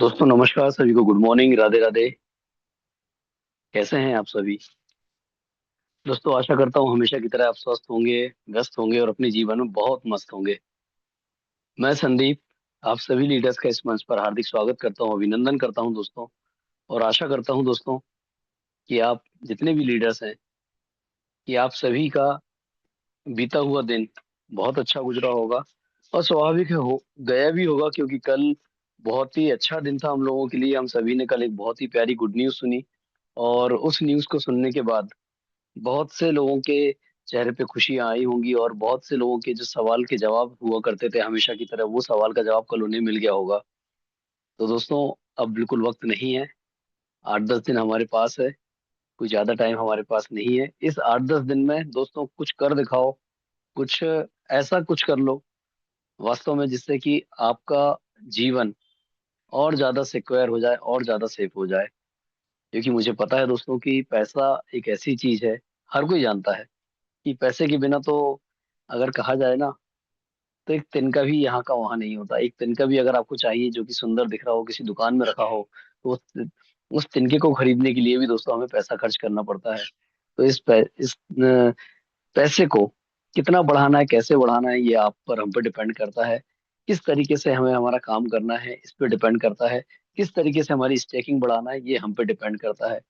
दोस्तों नमस्कार, सभी को गुड मॉर्निंग, राधे राधे। कैसे हैं आप सभी? दोस्तों आशा करता हूँ हमेशा की तरह आप स्वस्थ होंगे, व्यस्त होंगे और अपने जीवन में बहुत मस्त होंगे। मैं संदीप आप सभी लीडर्स का इस मंच पर हार्दिक स्वागत करता हूँ, अभिनंदन करता हूँ दोस्तों। और आशा करता हूँ दोस्तों कि आप जितने भी लीडर्स हैं कि आप सभी का बीता हुआ दिन बहुत अच्छा गुजरा होगा। और स्वाभाविक है हो गया भी होगा, क्योंकि कल बहुत ही अच्छा दिन था हम लोगों के लिए। हम सभी ने कल एक बहुत ही प्यारी गुड न्यूज़ सुनी, और उस न्यूज़ को सुनने के बाद बहुत से लोगों के चेहरे पे खुशियां आई होंगी, और बहुत से लोगों के जो सवाल के जवाब हुआ करते थे हमेशा की तरह, वो सवाल का जवाब कल उन्हें मिल गया होगा। तो दोस्तों अब बिल्कुल वक्त नहीं है। 8-10 दिन हमारे पास है, कोई ज्यादा टाइम हमारे पास नहीं है। इस 8-10 दिन में दोस्तों कुछ कर दिखाओ, कुछ ऐसा कुछ कर लो वास्तव में, जिससे कि आपका जीवन और ज्यादा सिक्योर हो जाए और ज्यादा सेफ हो जाए। क्योंकि मुझे पता है दोस्तों कि पैसा एक ऐसी चीज है, हर कोई जानता है कि पैसे के बिना तो, अगर कहा जाए ना, तो एक तिनका भी यहाँ का वहां नहीं होता। एक तिनका भी अगर आपको चाहिए जो कि सुंदर दिख रहा हो, किसी दुकान में रखा हो, तो उस तिनके को खरीदने के लिए भी दोस्तों हमें पैसा खर्च करना पड़ता है। तो इस पैसे को कितना बढ़ाना है, कैसे बढ़ाना है, ये आप पर, हम पे डिपेंड करता है। किस तरीके से हमें हमारा काम करना है, इस पे डिपेंड करता है। किस तरीके से हमारी स्टेकिंग बढ़ाना है, ये हम पे डिपेंड करता है।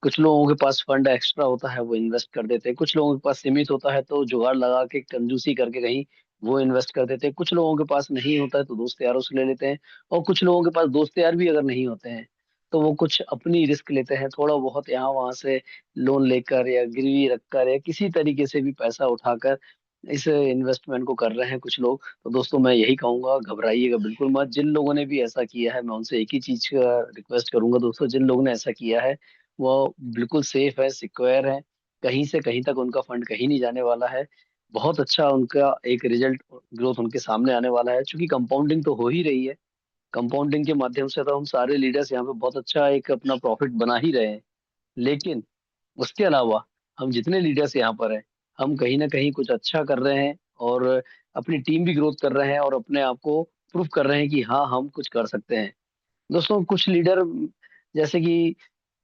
कुछ लोगों के पास फंड एक्स्ट्रा होता है, वो इन्वेस्ट कर देते हैं। कुछ लोगों के पास सीमित होता है, तो जुगाड़ लगा के कंजूसी करके कहीं वो इन्वेस्ट कर देते हैं। कुछ लोगों के पास नहीं होता है तो दोस्त यारों से ले लेते हैं। और कुछ लोगों के पास दोस्त यार भी अगर नहीं होते हैं, तो वो कुछ अपनी रिस्क लेते हैं, थोड़ा बहुत यहाँ वहां से लोन लेकर या गिरवी रखकर या किसी तरीके से भी पैसा उठाकर इस इन्वेस्टमेंट को कर रहे हैं कुछ लोग। तो दोस्तों मैं यही कहूंगा, घबराइएगा बिल्कुल मत। जिन लोगों ने भी ऐसा किया है, मैं उनसे एक ही चीज का रिक्वेस्ट करूंगा दोस्तों, जिन लोगों ने ऐसा किया है वो बिल्कुल सेफ है, सिक्योर है। कहीं से कहीं तक उनका फंड कहीं नहीं जाने वाला है। बहुत अच्छा उनका एक रिजल्ट, ग्रोथ उनके सामने आने वाला है, क्योंकि कंपाउंडिंग तो हो ही रही है। कंपाउंडिंग के माध्यम से तो हम सारे लीडर्स यहाँ पे बहुत अच्छा एक अपना प्रॉफिट बना ही रहे हैं। लेकिन उसके अलावा हम जितने लीडर्स यहाँ पर हैं, हम कहीं ना कहीं कुछ अच्छा कर रहे हैं, और अपनी टीम भी ग्रोथ कर रहे हैं, और अपने आप को प्रूव कर रहे हैं कि हाँ हम कुछ कर सकते हैं। दोस्तों कुछ लीडर जैसे कि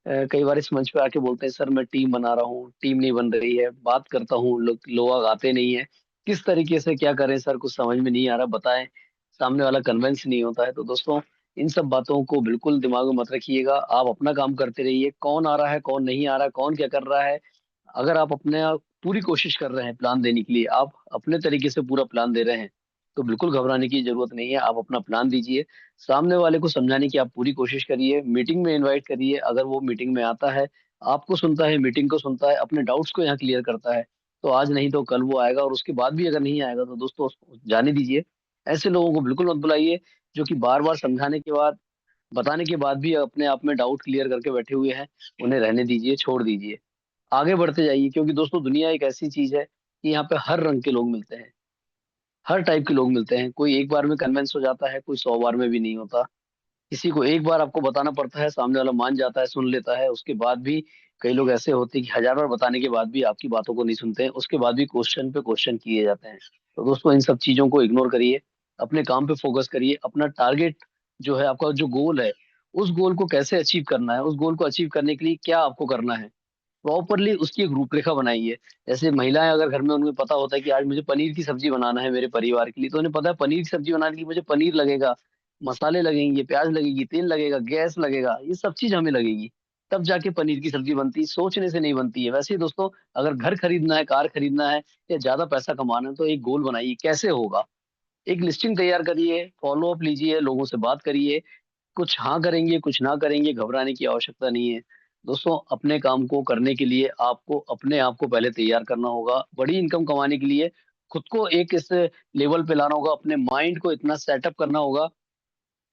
कई बार इस मंच पे आके बोलते हैं, सर मैं टीम बना रहा हूँ, टीम नहीं बन रही है। बात करता हूँ, लोग आते नहीं है। किस तरीके से क्या करें सर, कुछ समझ में नहीं आ रहा, बताएं। सामने वाला कन्विंस नहीं होता है। तो दोस्तों इन सब बातों को बिल्कुल दिमाग में मत रखिएगा। आप अपना काम करते रहिए। कौन आ रहा है, कौन नहीं आ रहा है, कौन क्या कर रहा है, अगर आप अपने आप पूरी कोशिश कर रहे हैं प्लान देने के लिए, आप अपने तरीके से पूरा प्लान दे रहे हैं, तो बिल्कुल घबराने की जरूरत नहीं है। आप अपना प्लान दीजिए, सामने वाले को समझाने की आप पूरी कोशिश करिए, मीटिंग में इनवाइट करिए। अगर वो मीटिंग में आता है, आपको सुनता है, मीटिंग को सुनता है, अपने डाउट्स को यहाँ क्लियर करता है, तो आज नहीं तो कल वो आएगा। और उसके बाद भी अगर नहीं आएगा तो दोस्तों उसको जाने दीजिए। ऐसे लोगों को बिल्कुल मत बुलाइए, जो कि बार बार समझाने के बाद, बताने के बाद भी अपने आप में डाउट क्लियर करके बैठे हुए हैं। उन्हें रहने दीजिए, छोड़ दीजिए, आगे बढ़ते जाइए। क्योंकि दोस्तों दुनिया एक ऐसी चीज है कि यहाँ पे हर रंग के लोग मिलते हैं, हर टाइप के लोग मिलते हैं। कोई एक बार में कन्विंस हो जाता है, कोई 100 बार में भी नहीं होता। किसी को एक बार आपको बताना पड़ता है, सामने वाला मान जाता है, सुन लेता है। उसके बाद भी कई लोग ऐसे होते हैं कि 1000 बार बताने के बाद भी आपकी बातों को नहीं सुनते हैं, उसके बाद भी क्वेश्चन पे क्वेश्चन किए जाते हैं। तो दोस्तों इन सब चीजों को इग्नोर करिए, अपने काम पे फोकस करिए। अपना टारगेट जो है, आपका जो गोल है, उस गोल को कैसे अचीव करना है, उस गोल को अचीव करने के लिए क्या आपको करना है, प्रॉपरली उसकी एक रूपरेखा बनाइए। जैसे महिलाएं अगर घर में, उन्हें पता होता है कि आज मुझे पनीर की सब्जी बनाना है मेरे परिवार के लिए, तो उन्हें पता है पनीर की सब्जी बनाने के लिए मुझे पनीर लगेगा, मसाले लगेंगे, प्याज लगेगी, तेल लगेगा, गैस लगेगा, ये सब चीज हमें लगेगी। तब जाके पनीर की सब्जी बनती है, सोचने से नहीं बनती है। वैसे ही दोस्तों, अगर घर खरीदना है, कार खरीदना है, या ज्यादा पैसा कमाना है, तो एक गोल बनाइए कैसे होगा। एक लिस्टिंग तैयार करिए, फॉलो अप लीजिए, लोगों से बात करिए। कुछ हाँ करेंगे, कुछ ना करेंगे, घबराने की आवश्यकता नहीं है। दोस्तों अपने काम को करने के लिए आपको अपने आप को पहले तैयार करना होगा। बड़ी इनकम कमाने के लिए खुद को एक इस लेवल पे लाना होगा, अपने माइंड को इतना सेटअप करना होगा,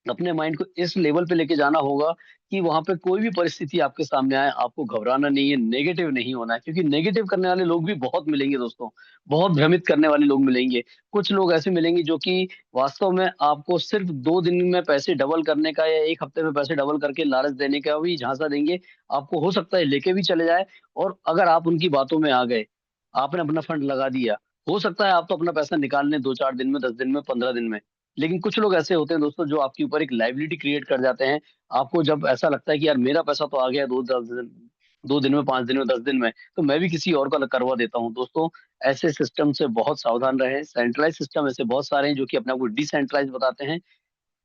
अपने माइंड को इस लेवल पे लेके जाना होगा कि वहां पे कोई भी परिस्थिति आपके सामने आए, आपको घबराना नहीं है, नेगेटिव नहीं होना है। क्योंकि नेगेटिव करने वाले लोग भी बहुत मिलेंगे दोस्तों, बहुत भ्रमित करने वाले लोग मिलेंगे। कुछ लोग ऐसे मिलेंगे जो कि वास्तव में आपको सिर्फ 2 दिन में पैसे डबल करने का, या एक हफ्ते में पैसे डबल करके लालच देने का भी झांसा देंगे। आपको हो सकता है लेके भी चले जाए, और अगर आप उनकी बातों में आ गए, आपने अपना फंड लगा दिया, हो सकता है आप तो अपना पैसा निकाल लें 2-4 दिन में, 10 दिन में, 15 दिन में। लेकिन कुछ लोग ऐसे होते हैं दोस्तों जो आपके ऊपर एक लाइबिलिटी क्रिएट कर जाते हैं। आपको जब ऐसा लगता है कि यार मेरा पैसा तो आ गया 2 दिन में, 5 दिन में, 10 दिन में, तो मैं भी किसी और का करवा देता हूँ दोस्तों। ऐसे सिस्टम से बहुत सावधान रहें। सेंट्रलाइज सिस्टम ऐसे बहुत सारे हैं जो कि अपने आप को डिसेंट्रलाइज बताते हैं।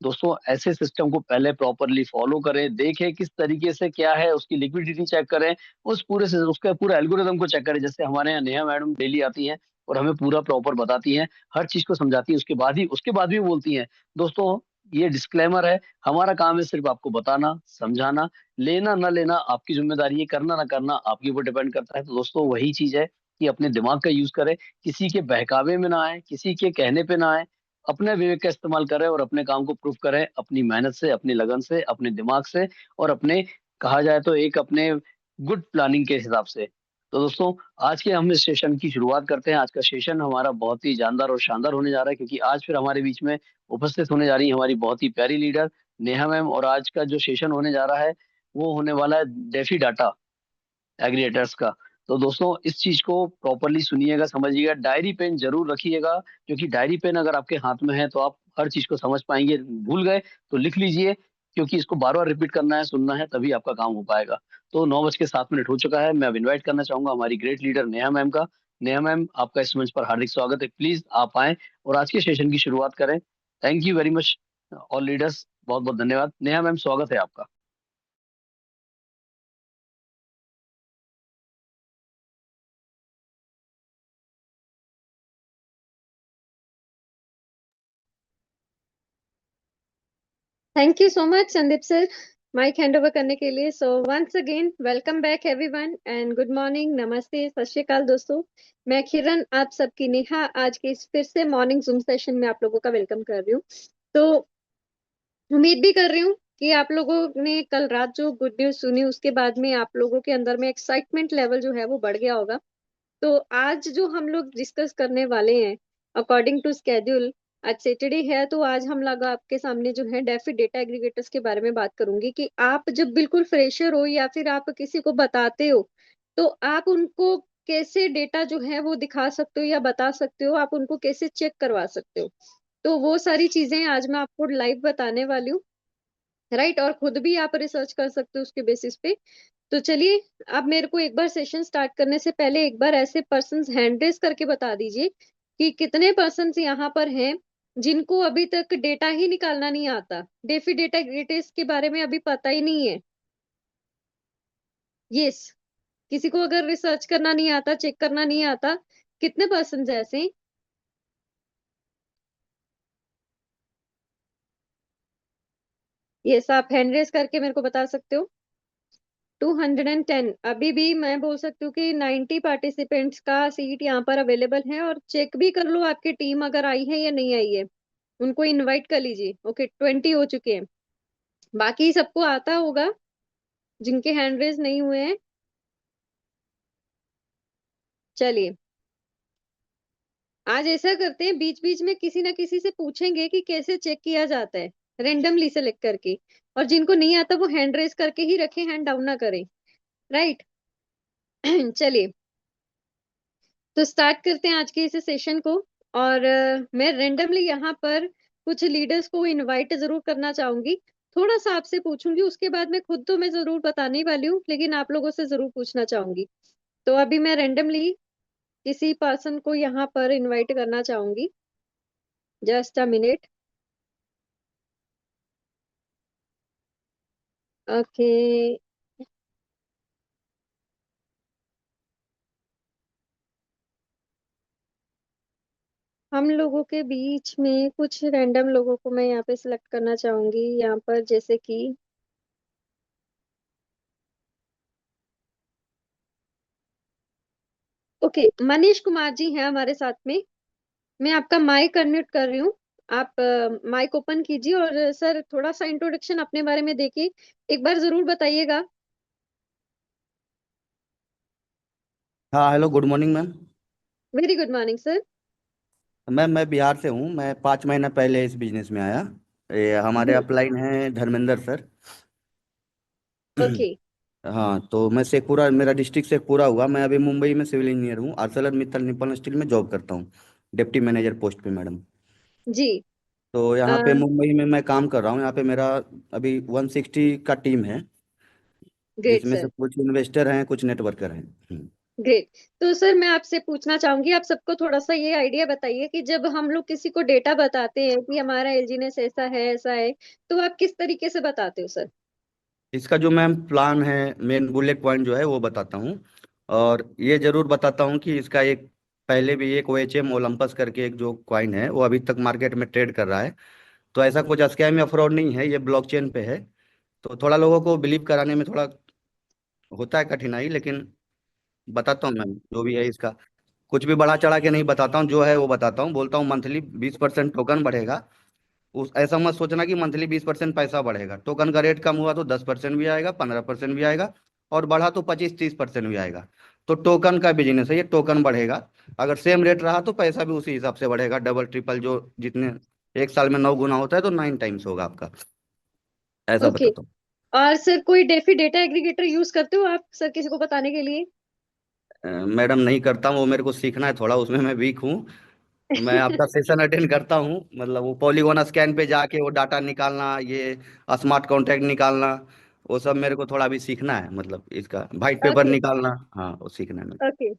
दोस्तों ऐसे सिस्टम को पहले प्रॉपरली फॉलो करें, देखें किस तरीके से क्या है, उसकी लिक्विडिटी चेक करें, उस पूरे से उसका पूरा एल्गोरिदम को चेक करें। जैसे हमारे यहाँ नेहा मैडम डेली आती हैं और हमें पूरा प्रॉपर बताती हैं, हर चीज को समझाती हैं, उसके बाद भी बोलती हैं। दोस्तों ये डिस्क्लेमर है, हमारा काम है सिर्फ आपको बताना, समझाना। लेना ना लेना आपकी जिम्मेदारी है, करना ना करना आपके ऊपर डिपेंड करता है। तो दोस्तों वही चीज है कि अपने दिमाग का यूज करें, किसी के बहकावे में ना आए, किसी के कहने पे ना आए, अपने विवेक का इस्तेमाल करें और अपने काम को प्रूव करें अपनी मेहनत से, अपनी लगन से, अपने दिमाग से, और अपने, कहा जाए तो एक अपने गुड प्लानिंग के हिसाब से। तो दोस्तों आज के हम इस सेशन की शुरुआत करते हैं। आज का सेशन हमारा बहुत ही जानदार और शानदार होने जा रहा है, क्योंकि आज फिर हमारे बीच में उपस्थित होने जा रही है हमारी बहुत ही प्यारी लीडर नेहा मैम। और आज का जो सेशन होने जा रहा है वो होने वाला है डेफी डाटा एग्रीगेटर्स का। तो दोस्तों इस चीज को प्रॉपरली सुनिएगा, समझिएगा, डायरी पेन जरूर रखिएगा, क्योंकि डायरी पेन अगर आपके हाथ में है तो आप हर चीज को समझ पाएंगे। भूल गए तो लिख लीजिए, क्योंकि इसको बार बार रिपीट करना है, सुनना है, तभी आपका काम हो पाएगा। तो 9:07 हो चुका है। मैं अब इन्वाइट करना चाहूंगा हमारी ग्रेट लीडर नेहा मैम का। नेहा मैम आपका इस मंच पर हार्दिक स्वागत है। प्लीज आप आए और आज के सेशन की शुरुआत करें। Thank you very much all leaders, बहुत बहुत धन्यवाद। नेहा मैम स्वागत है आपका। Thank you so much Sandeep sir, mic hand over करने के लिए। So once again welcome back everyone and good morning, नमस्ते, सत श्री अकाल दोस्तों। मैं किरण, आप सबकी नेहा, आज के इस फिर से मॉर्निंग जूम सेशन में आप लोगों का वेलकम कर रही हूँ। तो उम्मीद भी कर रही हूँ कि आप लोगों ने कल रात जो गुड न्यूज सुनी उसके बाद में आप लोगों के अंदर में एक्साइटमेंट लेवल जो है वो बढ़ गया होगा। तो आज जो हम लोग डिस्कस करने वाले हैं, अकॉर्डिंग टू स्केड्यूल, आज सैटरडे है तो आज हम लोग आपके सामने जो है डेफिड डेटा एग्रीगेटर्स के बारे में बात करूंगी कि आप जब बिल्कुल फ्रेशर हो या फिर आप किसी को बताते हो तो आप उनको कैसे डेटा जो है वो दिखा सकते हो या बता सकते हो, आप उनको कैसे चेक करवा सकते हो। तो वो सारी चीजें आज मैं आपको लाइव बताने वाली हूँ, राइट। और खुद भी आप रिसर्च कर सकते हो उसके बेसिस पे। तो चलिए, आप मेरे को एक बार सेशन स्टार्ट करने से पहले एक बार ऐसे पर्सन्स हैंड रेस करके बता दीजिए कि कितने पर्सन्स यहाँ पर हैं जिनको अभी तक डेटा ही निकालना नहीं आता, डेफी डेटा ग्रेटेस के बारे में अभी पता ही नहीं है। यस, किसी को अगर रिसर्च करना नहीं आता, चेक करना नहीं आता, कितने पर्सन्स ऐसे हैं? यस, आप हैंड रेस करके मेरे को बता सकते हो। 210। अभी भी मैं बोल सकती हूँ कि 90 पार्टिसिपेंट्स का सीट यहाँ पर अवेलेबल है। और चेक भी कर लो आपकी टीम अगर आई है या नहीं आई है, उनको इनवाइट कर लीजिए। ओके, 20 हो चुके हैं, बाकी सबको आता होगा जिनके हैंड रेज नहीं हुए हैं। चलिए, आज ऐसा करते हैं, बीच बीच में किसी ना किसी से पूछेंगे कि कैसे चेक किया जाता है, रेंडमली सेलेक्ट करके। और जिनको नहीं आता वो हैंड रेज करके ही रखें, हैंड डाउन ना करें, राइट। चलिए, तो स्टार्ट करते हैं आज के इस सेशन को। और मैं रेंडमली यहाँ पर कुछ लीडर्स को इनवाइट जरूर करना चाहूंगी। थोड़ा सा आपसे पूछूंगी, उसके बाद में खुद तो मैं जरूर बताने ही वाली हूँ, लेकिन आप लोगों से जरूर पूछना चाहूंगी। तो अभी मैं रेंडमली किसी पर्सन को यहाँ पर इनवाइट करना चाहूंगी। Just a minute. ओके, हम लोगों के बीच में कुछ रैंडम लोगों को मैं यहाँ पे सिलेक्ट करना चाहूंगी, यहाँ पर जैसे कि ओके, मनीष कुमार जी हैं हमारे साथ में। मैं आपका माइक अनम्यूट कर रही हूँ, आप माइक ओपन कीजिए। और सर थोड़ा सा इंट्रोडक्शन अपने बारे में देखिए, एक बार जरूर बताइएगा। हाँ, hello, good morning ma'am. Very good morning sir. Ma'am मैं बिहार से हूँ। मैं 5 महीना पहले इस बिजनेस में आया। ये हमारे हम्म। अपलाइन हैं धर्मेंद्र सर। ओके। हाँ, तो मैं शेखपुरा, मेरा डिस्ट्रिक्ट शेखपुरा हुआ। मैं अभी मुंबई में सिविल इंजीनियर हूँ। आर्सलर मित्तल निप्पन स्टील में जॉब करता हूँ, डिप्टी मैनेजर पोस्ट पे मैडम। जी, तो यहाँ पे मुंबई में मैं काम कर रहा हूँ। यहाँ पे मेरा अभी 160 का टीम है, ग्रेट जिसमें से सर, कुछ इन्वेस्टर हैं, कुछ नेटवर्कर हैं। ग्रेट। तो सर मैं आपसे पूछना चाहूंगी, आप सबको थोड़ा सा ये आइडिया बताइए कि जब हम लोग किसी को डेटा बताते हैं कि हमारा एलजीनेस ऐसा है, तो आप किस तरीके से बताते हो सर? इसका जो मैम प्लान है, मेन बुलेट पॉइंट जो है वो बताता हूँ। और ये जरूर बताता हूँ कि इसका एक पहले भी एक OHM ओलंपस करके एक जो कॉइन है वो अभी तक मार्केट में ट्रेड कर रहा है। तो ऐसा कुछ स्कैम या फ्रॉड नहीं है, ये ब्लॉकचेन पे है। तो थोड़ा लोगों को बिलीव कराने में थोड़ा होता है कठिनाई, लेकिन बताता हूँ मैम जो भी है इसका। कुछ भी बढ़ा चढ़ा के नहीं बताता हूँ, जो है वो बताता हूँ। बोलता हूँ मंथली 20% टोकन बढ़ेगा। उस ऐसा मत सोचना कि मंथली 20% पैसा बढ़ेगा। टोकन का रेट कम हुआ तो 10% भी आएगा, 15% भी आएगा, और बढ़ा तो 25-30% भी आएगा। तो टोकन का बिजनेस है, ये टोकन बढ़ेगा। अगर सेम रेट रहा तो पैसा भी उसी हिसाब से बढ़ेगा, डबल ट्रिपल। जो जितने एक साल में 9 गुना होता है तो 9 टाइम्स होगा आपका। ऐसा ओके। बताता हूँ। और सर कोई डेफी डेटा एग्रीगेटर यूज करते हो आप सर किसी को बताने के लिए? मैडम नहीं करता हूँ, वो मेरे को सीखना है थोड़ा, उसमें मैं वीक हूँ। मैं आपका सेशन अटेंड करता हूँ, मतलब वो पॉलीगोन स्कैन पे जाके वो डाटा निकालना, ये स्मार्ट कॉन्ट्रैक्ट निकालना, वो सब मेरे को थोड़ा अभी सीखना है। मतलब इसका वाइट पेपर ओके निकालना, हाँ वो सीखना है मेरे ओके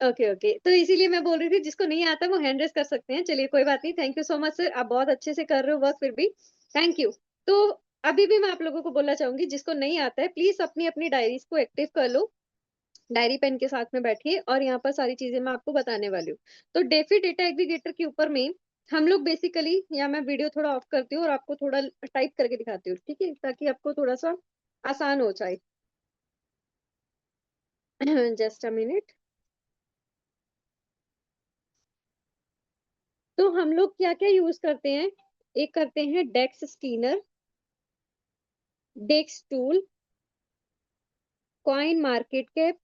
ओके ओके। तो इसीलिए मैं बोल रही थी, जिसको नहीं आता वो हैंड रेस कर सकते हैं। चलिए कोई बात नहीं, thank you so much sir, आप बहुत अच्छे से कर रहे हो वर्क फिर भी, थैंक यू। तो अभी भी मैं आप लोगों को बोलना चाहूंगी, जिसको नहीं आता है प्लीज अपनी अपनी डायरीज को एक्टिव कर लो, डायरी पेन के साथ में बैठिए, और यहाँ पर सारी चीजें मैं आपको बताने वाली हूँ। तो डेफी डेटा एग्रीगेटर के ऊपर में हम लोग बेसिकली, या मैं वीडियो थोड़ा ऑफ करती हूँ और आपको थोड़ा टाइप करके दिखाती हूँ, ठीक है, ताकि आपको थोड़ा सा आसान हो जाए। Just a minute. तो हम लोग क्या क्या यूज करते हैं? एक करते हैं डेक्स स्टीनर, डेक्स टूल, कॉइन मार्केट कैप,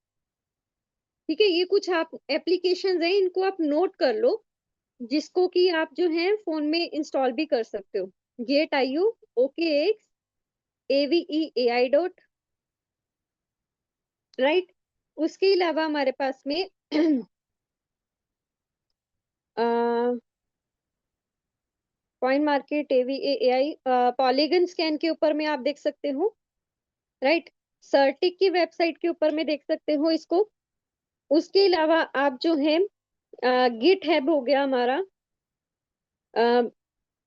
ठीक है, ये कुछ आप एप्लीकेशंस हैं, इनको आप नोट कर लो, जिसको कि आप जो है फोन में इंस्टॉल भी कर सकते हो। Gate IO, OKX, AVE AI right. उसके अलावा हमारे पास में coin market, AVE AI, Polygon scan के ऊपर में आप देख सकते हो, राइट। सर्टिक की वेबसाइट के ऊपर में देख सकते हो इसको। उसके अलावा आप जो है गिट हैब हो गया हमारा,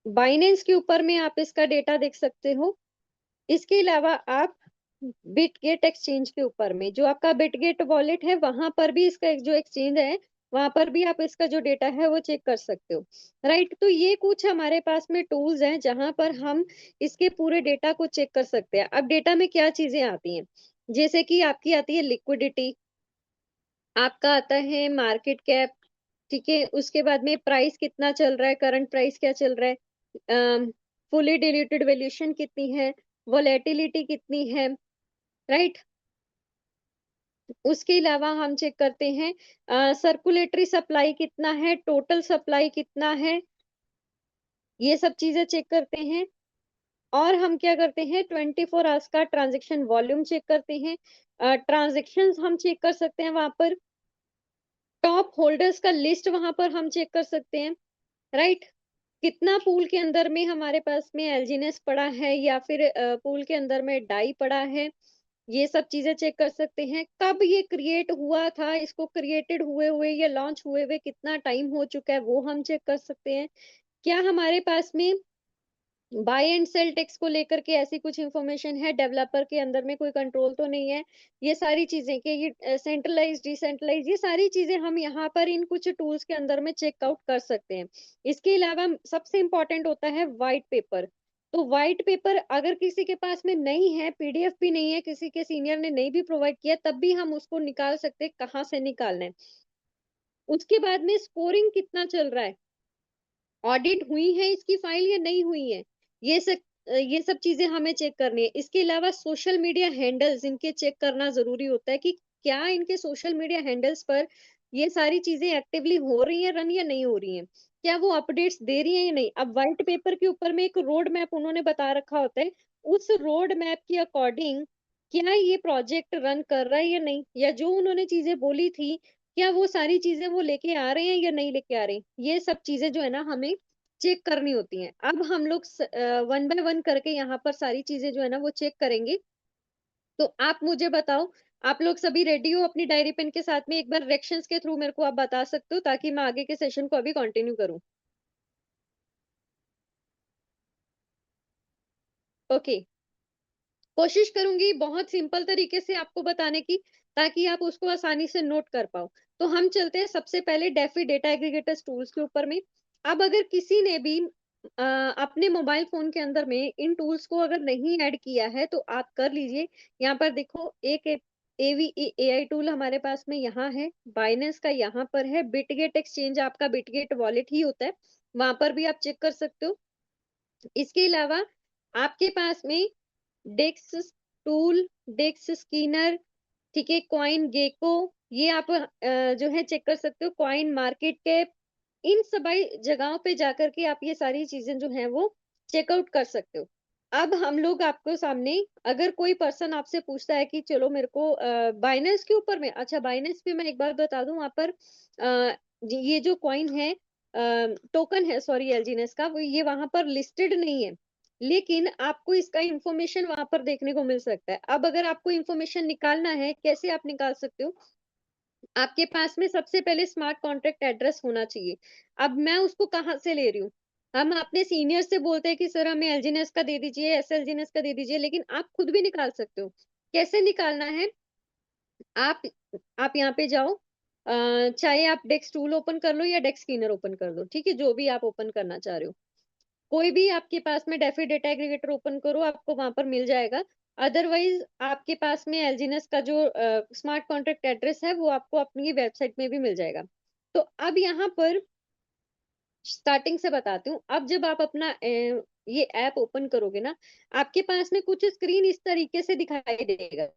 बाइनेंस के ऊपर में आप इसका डेटा देख सकते हो। इसके अलावा आप बिटगेट एक्सचेंज के ऊपर में, जो आपका बिटगेट वॉलेट है, वहां पर भी इसका एक जो एक्सचेंज है, वहां पर भी आप इसका जो डेटा है वो चेक कर सकते हो, राइट। तो ये कुछ हमारे पास में टूल्स हैं जहां पर हम इसके पूरे डेटा को चेक कर सकते हैं। अब डेटा में क्या चीजें आती हैं, जैसे कि आपकी आती है लिक्विडिटी, आपका आता है मार्केट कैप, ठीक है, उसके बाद में प्राइस कितना चल रहा है, करंट प्राइस क्या चल रहा है, फुली डिल्यूटेड वैल्यूएशन कितनी है, वोलेटिलिटी कितनी है, राइट। उसके अलावा हम चेक करते हैं सर्कुलेटरी सप्लाई कितना है, टोटल सप्लाई कितना है, ये सब चीजें चेक करते हैं। और हम क्या करते हैं, 24 आवर्स का ट्रांजेक्शन वॉल्यूम चेक करते हैं, ट्रांजेक्शन हम चेक कर सकते हैं वहां पर, टॉप होल्डर्स का लिस्ट वहां पर हम चेक कर सकते हैं, राइट। कितना पूल के अंदर में हमारे पास में एलजीनेस पड़ा है, या फिर पूल के अंदर में डाई पड़ा है, ये सब चीजें चेक कर सकते हैं। कब ये क्रिएट हुआ था, इसको क्रिएटेड हुए हुए या लॉन्च हुए हुए कितना टाइम हो चुका है, वो हम चेक कर सकते हैं। क्या हमारे पास में बाय एंड सेल टेक्स को लेकर के ऐसी कुछ इंफॉर्मेशन है, डेवलपर के अंदर में कोई कंट्रोल तो नहीं है, ये सारी चीजें कि ये सेंट्रलाइज डिसेंट्रलाइज, ये सारी चीजें हम यहाँ पर इन कुछ टूल्स के अंदर में चेकआउट कर सकते हैं। इसके अलावा सबसे इंपॉर्टेंट होता है व्हाइट पेपर। तो व्हाइट पेपर अगर किसी के पास में नहीं है, PDF भी नहीं है, किसी के सीनियर ने नहीं भी प्रोवाइड किया, तब भी हम उसको निकाल सकते हैं, कहाँ से निकालना है। उसके बाद में स्कोरिंग कितना चल रहा है, ऑडिट हुई है इसकी फाइल या नहीं हुई है, ये सब चीजें हमें चेक करनी है। इसके अलावा सोशल मीडिया हैंडल्स इनके चेक करना जरूरी होता है कि क्या इनके सोशल मीडिया हैंडल्स पर ये सारी चीजें एक्टिवली हो रही है रन, या नहीं हो रही हैं, क्या वो अपडेट्स दे रही है या नहीं। अब व्हाइट पेपर के ऊपर में एक रोड मैप उन्होंने बता रखा होता है, उस रोड मैप के अकॉर्डिंग क्या ये प्रोजेक्ट रन कर रहा है या नहीं, या जो उन्होंने चीजें बोली थी क्या वो सारी चीजें वो लेके आ रहे हैं या नहीं लेके आ रहे हैं, ये सब चीजें जो है ना हमें चेक करनी होती हैं। अब हम लोग वन बाय वन करके यहाँ पर सारी चीजें जो है ना वो चेक करेंगे। तो आप मुझे बताओ, आप लोग सभी रेडी हो अपनी डायरी पेन के साथ में? एक बार रिएक्शंस के थ्रू मेरे को आप बता सकते हो ताकि मैं आगे के सेशन को अभी कंटिन्यू करूं। ओके, कोशिश करूंगी बहुत सिंपल तरीके से आपको बताने की, ताकि आप उसको आसानी से नोट कर पाओ। तो हम चलते हैं सबसे पहले डेफी डेटा एग्रीगेटर्स टूल्स के ऊपर में। अब अगर किसी ने भी अपने मोबाइल फोन के अंदर में इन टूल्स को अगर नहीं ऐड किया है तो आप कर लीजिए। यहाँ पर देखो, एक एवीई टूल हमारे पास में यहाँ है, बाइनेंस का यहाँ पर है, बिटगेट एक्सचेंज आपका बिटगेट वॉलेट ही होता है, वहां पर भी आप चेक कर सकते हो। इसके अलावा आपके पास में डेक्स टूल, डेक्स स्कीनर, ठीक है, कॉइन गेको, ये आप जो है चेक कर सकते हो, कॉइन मार्केट कैप, इन सभी जगहों पे जाकर के आप ये सारी चीजें जो है वो चेकआउट कर सकते हो। अब हम लोग आपको सामने, अगर कोई पर्सन आपसे पूछता है कि चलो मेरे को बाइनेंस के ऊपर में, अच्छा बाइनेंस पे मैं एक बार बता दूं, वहां पर ये जो कॉइन है, टोकन है सॉरी एलजीनेस का, वो ये वहां पर लिस्टेड नहीं है, लेकिन आपको इसका इंफॉर्मेशन वहां पर देखने को मिल सकता है। अब अगर आपको इंफॉर्मेशन निकालना है, कैसे आप निकाल सकते हो? आपके पास में सबसे पहले स्मार्ट कॉन्ट्रैक्ट एड्रेस होना चाहिए। अब मैं उसको कहाँ से ले रही हूँ? हम अपने सीनियर से बोलते हैं कि सर हमें एलजीनेस का दे दीजिए, एसएलजीनेस का दे दीजिए, लेकिन आप खुद भी निकाल सकते हो। कैसे निकालना है? आप आप यहाँ पे जाओ, चाहे आप डेक्स टूल ओपन कर लो या डेक्स स्कीनर ओपन कर लो, ठीक है, जो भी आप ओपन करना चाह रहे हो, कोई भी आपके पास में डेफी डेटा एग्रीगेटर ओपन करो, आपको वहां पर मिल जाएगा। अदरवाइज आपके पास में एलजीनेस का जो स्मार्ट कॉन्ट्रैक्ट एड्रेस है वो आपको अपनी वेबसाइट में भी मिल जाएगा। तो अब यहाँ पर स्टार्टिंग से बताती हूँ। अब जब आप अपना ये ऐप ओपन करोगे ना, आपके पास में कुछ स्क्रीन इस तरीके से दिखाई देगा।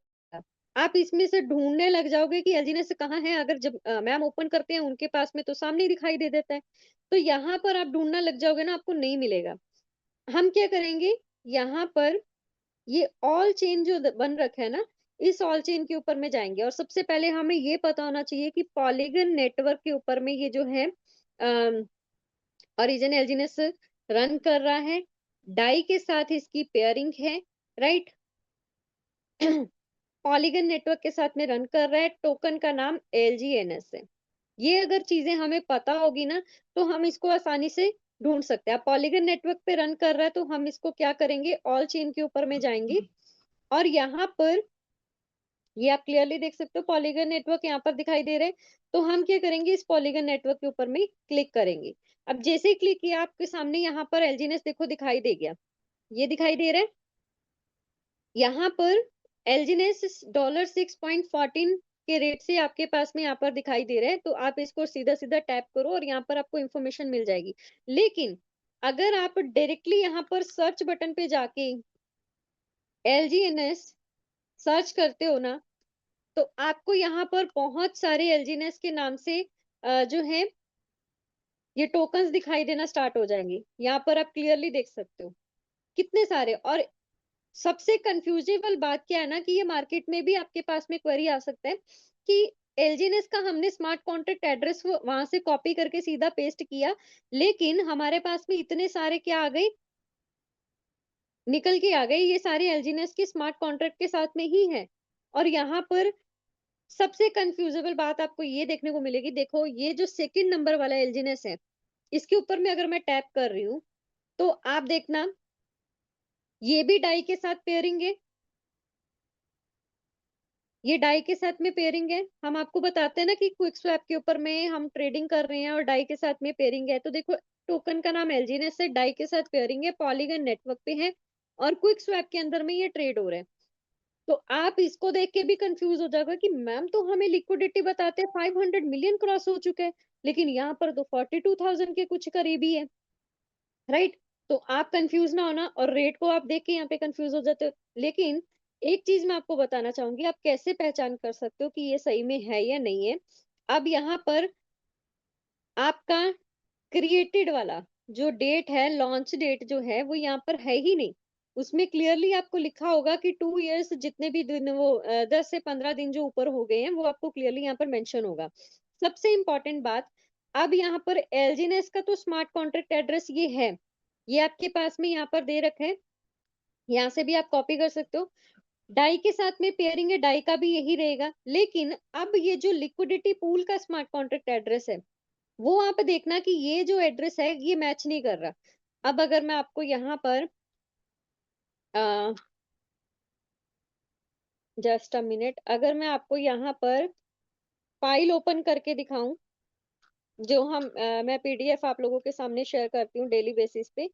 आप इसमें से ढूंढने लग जाओगे कि एलजीनेस कहाँ है। अगर जब मैम ओपन करते हैं उनके पास में तो सामने ही दिखाई दे देता है, तो यहाँ पर आप ढूंढना लग जाओगे ना, आपको नहीं मिलेगा। हम क्या करेंगे, यहाँ पर ये ऑल चेन जो बन रखा है ना, इस ऑल चेन के ऊपर में जाएंगे, और सबसे पहले हमें ये पता होना चाहिए कि पॉलीगन नेटवर्क के ऊपर में ये जो है ओरिजिन एलजीनेस रन कर रहा है, डाई के साथ इसकी पेयरिंग है, राइट। पॉलीगन नेटवर्क के साथ में रन कर रहा है, टोकन का नाम एलजीएनएस है। ये अगर चीजें हमें पता होगी ना, तो हम इसको आसानी से ढूंढ सकते हैं। अब पॉलीगन नेटवर्क पे रन कर रहा है तो हम इसको क्या करेंगे, ऑल चेन के ऊपर में जाएंगे, और यहाँ पर ये आप क्लियरली देख सकते हो पॉलीगन नेटवर्क यहाँ पर दिखाई दे रहे हैं। तो हम क्या करेंगे, इस पॉलीगन नेटवर्क के ऊपर में क्लिक करेंगे। अब जैसे ही क्लिक किया, आपके सामने यहाँ पर एलजीनेस देखो दिखाई दे गया, ये दिखाई दे रहा है। यहाँ पर एलजीनेस $6.14 के रेट से आपके पास में यहाँ पर दिखाई दे रहा है, तो आप इसको सीधा सीधा टैप करो और यहाँ पर आपको इंफॉर्मेशन मिल जाएगी। लेकिन अगर आप डायरेक्टली यहाँ पर सर्च बटन पे जाके एलजीएनएस सर्च करते हो ना, तो आपको यहाँ पर बहुत सारे एलजीएनएस के नाम से जो है ये टोकन्स दिखाई देना स्टार्ट हो जाएंगे। यहाँ पर आप क्लियरली देख सकते हो कितने सारे। और सबसे कंफ्यूजेबल बात क्या है ना, कि ये मार्केट में भी आपके पास में क्वेरी आ सकता है कि एलजीएनएस का हमने स्मार्ट कॉन्ट्रैक्ट एड्रेस वहां से कॉपी करके सीधा पेस्ट किया, लेकिन हमारे पास में इतने सारे क्या आ गए, निकल के आ गए, ये सारे एलजीएनएस के स्मार्ट कॉन्ट्रैक्ट के साथ में ही है। और यहाँ पर सबसे कंफ्यूजेबल बात आपको ये देखने को मिलेगी, देखो ये जो सेकंड नंबर वाला एलजीएनएस है, इसके ऊपर में अगर मैं टैप कर रही हूँ, तो आप देखना ये भी डाई के साथ पेयरिंग है, ये डाई के साथ में पेयरिंग है। हम आपको बताते हैं ना कि क्विक स्वैप के ऊपर में हम ट्रेडिंग कर रहे हैं और डाई के साथ में पेयरिंग है, तो देखो टोकन का नाम एलजीनेस है, डाई के साथ पेयरिंग है, पॉलीगन नेटवर्क पे है, और क्विक स्वैप के अंदर में ये ट्रेड हो रहा है। तो आप इसको देख के भी कंफ्यूज हो जाएगा कि मैम तो हमें लिक्विडिटी बताते हैं 500 मिलियन क्रॉस हो चुके हैं, लेकिन यहाँ पर तो 42,000 के कुछ करीबी है, राइट। तो आप कंफ्यूज ना होना, और रेट को आप देख के यहाँ पे कंफ्यूज हो जाते हो। लेकिन एक चीज मैं आपको बताना चाहूंगी, आप कैसे पहचान कर सकते हो कि ये सही में है या नहीं है। अब यहाँ पर आपका क्रिएटेड वाला जो डेट है, लॉन्च डेट जो है वो यहाँ पर है ही नहीं। उसमें क्लियरली आपको लिखा होगा कि 2 इयर्स जितने भी दिन वो 10 से 15 दिन जो ऊपर हो गए हैं वो आपको क्लियरली यहाँ पर मेंशन होगा। सबसे इंपॉर्टेंट बात, अब यहाँ पर एलजीनेस का तो स्मार्ट कॉन्ट्रैक्ट एड्रेस ये है, ये आपके पास में यहाँ पर दे रखा है, यहाँ से भी आप कॉपी कर सकते हो। डाई के साथ में पेयरिंग है, डाई का भी यही रहेगा। लेकिन अब ये जो लिक्विडिटी पूल का स्मार्ट कॉन्ट्रैक्ट एड्रेस है, वो आप देखना कि ये जो एड्रेस है ये मैच नहीं कर रहा। अब अगर मैं आपको यहाँ पर जस्ट अ मिनट, अगर मैं आपको यहाँ पर फाइल ओपन करके दिखाऊं, जो मैं पीडीएफ आप लोगों के सामने शेयर करती हूँ डेली बेसिस पे।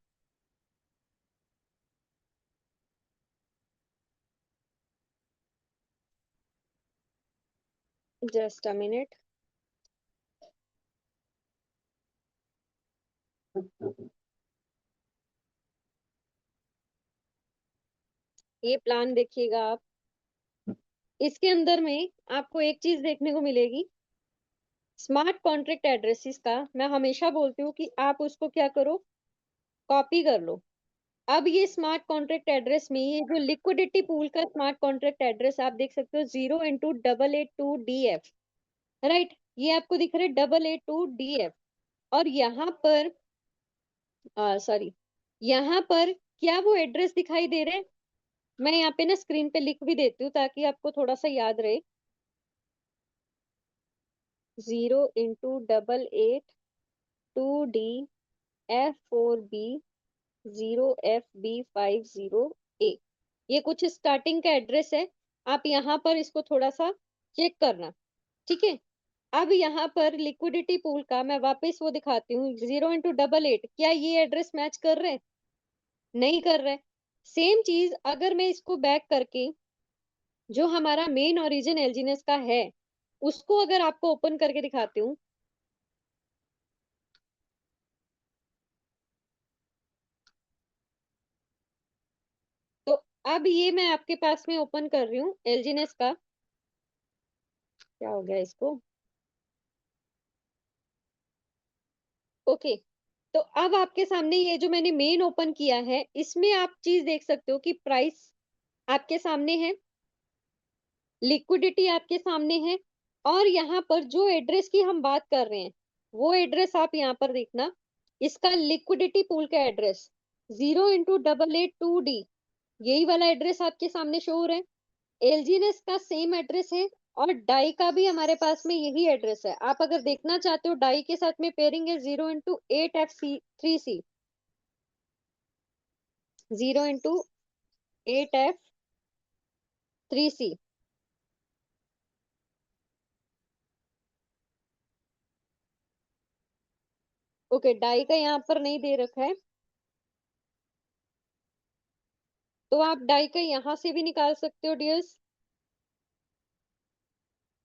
जस्ट अ मिनट, ये प्लान देखिएगा आप। इसके अंदर में आपको एक चीज देखने को मिलेगी, स्मार्ट कॉन्ट्रैक्ट एड्रेसेस का मैं हमेशा बोलती हूँ कि आप उसको क्या करो, कॉपी कर लो। अब ये स्मार्ट कॉन्ट्रैक्ट एड्रेस में ये जो लिक्विडिटी पूल का स्मार्ट कॉन्ट्रैक्ट एड्रेस आप देख सकते हो 0x8882DF, राइट, ये आपको दिख रहा है 8882DF। और यहाँ पर सॉरी, यहाँ पर क्या वो एड्रेस दिखाई दे रहे हैं? मैं यहाँ पे ना स्क्रीन पे लिख भी देती हूँ ताकि आपको थोड़ा सा याद रहे। 0x8882D F4B0FB50A, ये कुछ स्टार्टिंग का एड्रेस है। आप यहाँ पर इसको थोड़ा सा चेक करना, ठीक है। अब यहाँ पर लिक्विडिटी पूल का मैं वापस वो दिखाती हूँ, 0x88, क्या ये एड्रेस मैच कर रहे हैं? नहीं कर रहे। सेम चीज अगर मैं इसको बैक करके जो हमारा मेन ओरिजिन एलजीनेस का है उसको अगर आपको ओपन करके दिखाती हूँ, तो अब ये मैं आपके पास में ओपन कर रही हूँ एलजीनेस का। क्या हो गया इसको? ओके, तो अब आपके सामने ये जो मैंने मेन ओपन किया है, इसमें आप चीज देख सकते हो कि प्राइस आपके सामने है, लिक्विडिटी आपके सामने है, और यहाँ पर जो एड्रेस की हम बात कर रहे हैं वो एड्रेस आप यहाँ पर देखना, इसका लिक्विडिटी पूल का एड्रेस 0x8882D, यही वाला एड्रेस आपके सामने शो हो रहा है। एलजीनेस का सेम एड्रेस है, और डाई का भी हमारे पास में यही एड्रेस है। आप अगर देखना चाहते हो डाई के साथ में पेयरिंग है 0x8F3C, 0x8F3C। ओके, डाई का यहाँ पर नहीं दे रखा है, तो आप डाई का यहाँ से भी निकाल सकते हो डियर्स।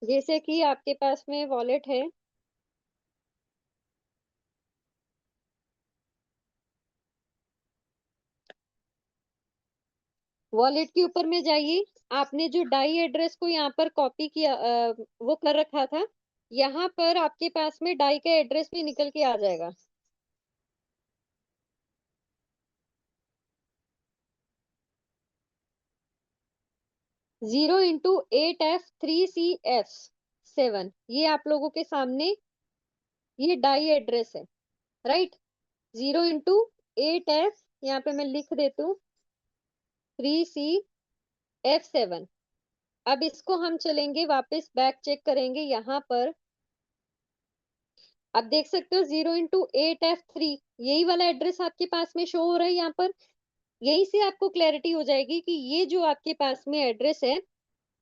जैसे कि आपके पास में वॉलेट है, वॉलेट के ऊपर में जाइए, आपने जो डाई एड्रेस को यहाँ पर कॉपी किया वो कर रखा था, यहाँ पर आपके पास में डाई का एड्रेस भी निकल के आ जाएगा। जीरो इंटू 8F3CS7, ये आप लोगों के सामने ये डाई एड्रेस है, राइट। 0x8F, यहाँ पे मैं लिख देती हूँ 3CF7। अब इसको हम चलेंगे वापस बैक चेक करेंगे, यहाँ पर आप देख सकते हो 0x8F3, यही वाला एड्रेस आपके पास में शो हो रहा है यहाँ पर। यही से आपको क्लैरिटी हो जाएगी कि ये जो आपके पास में एड्रेस है,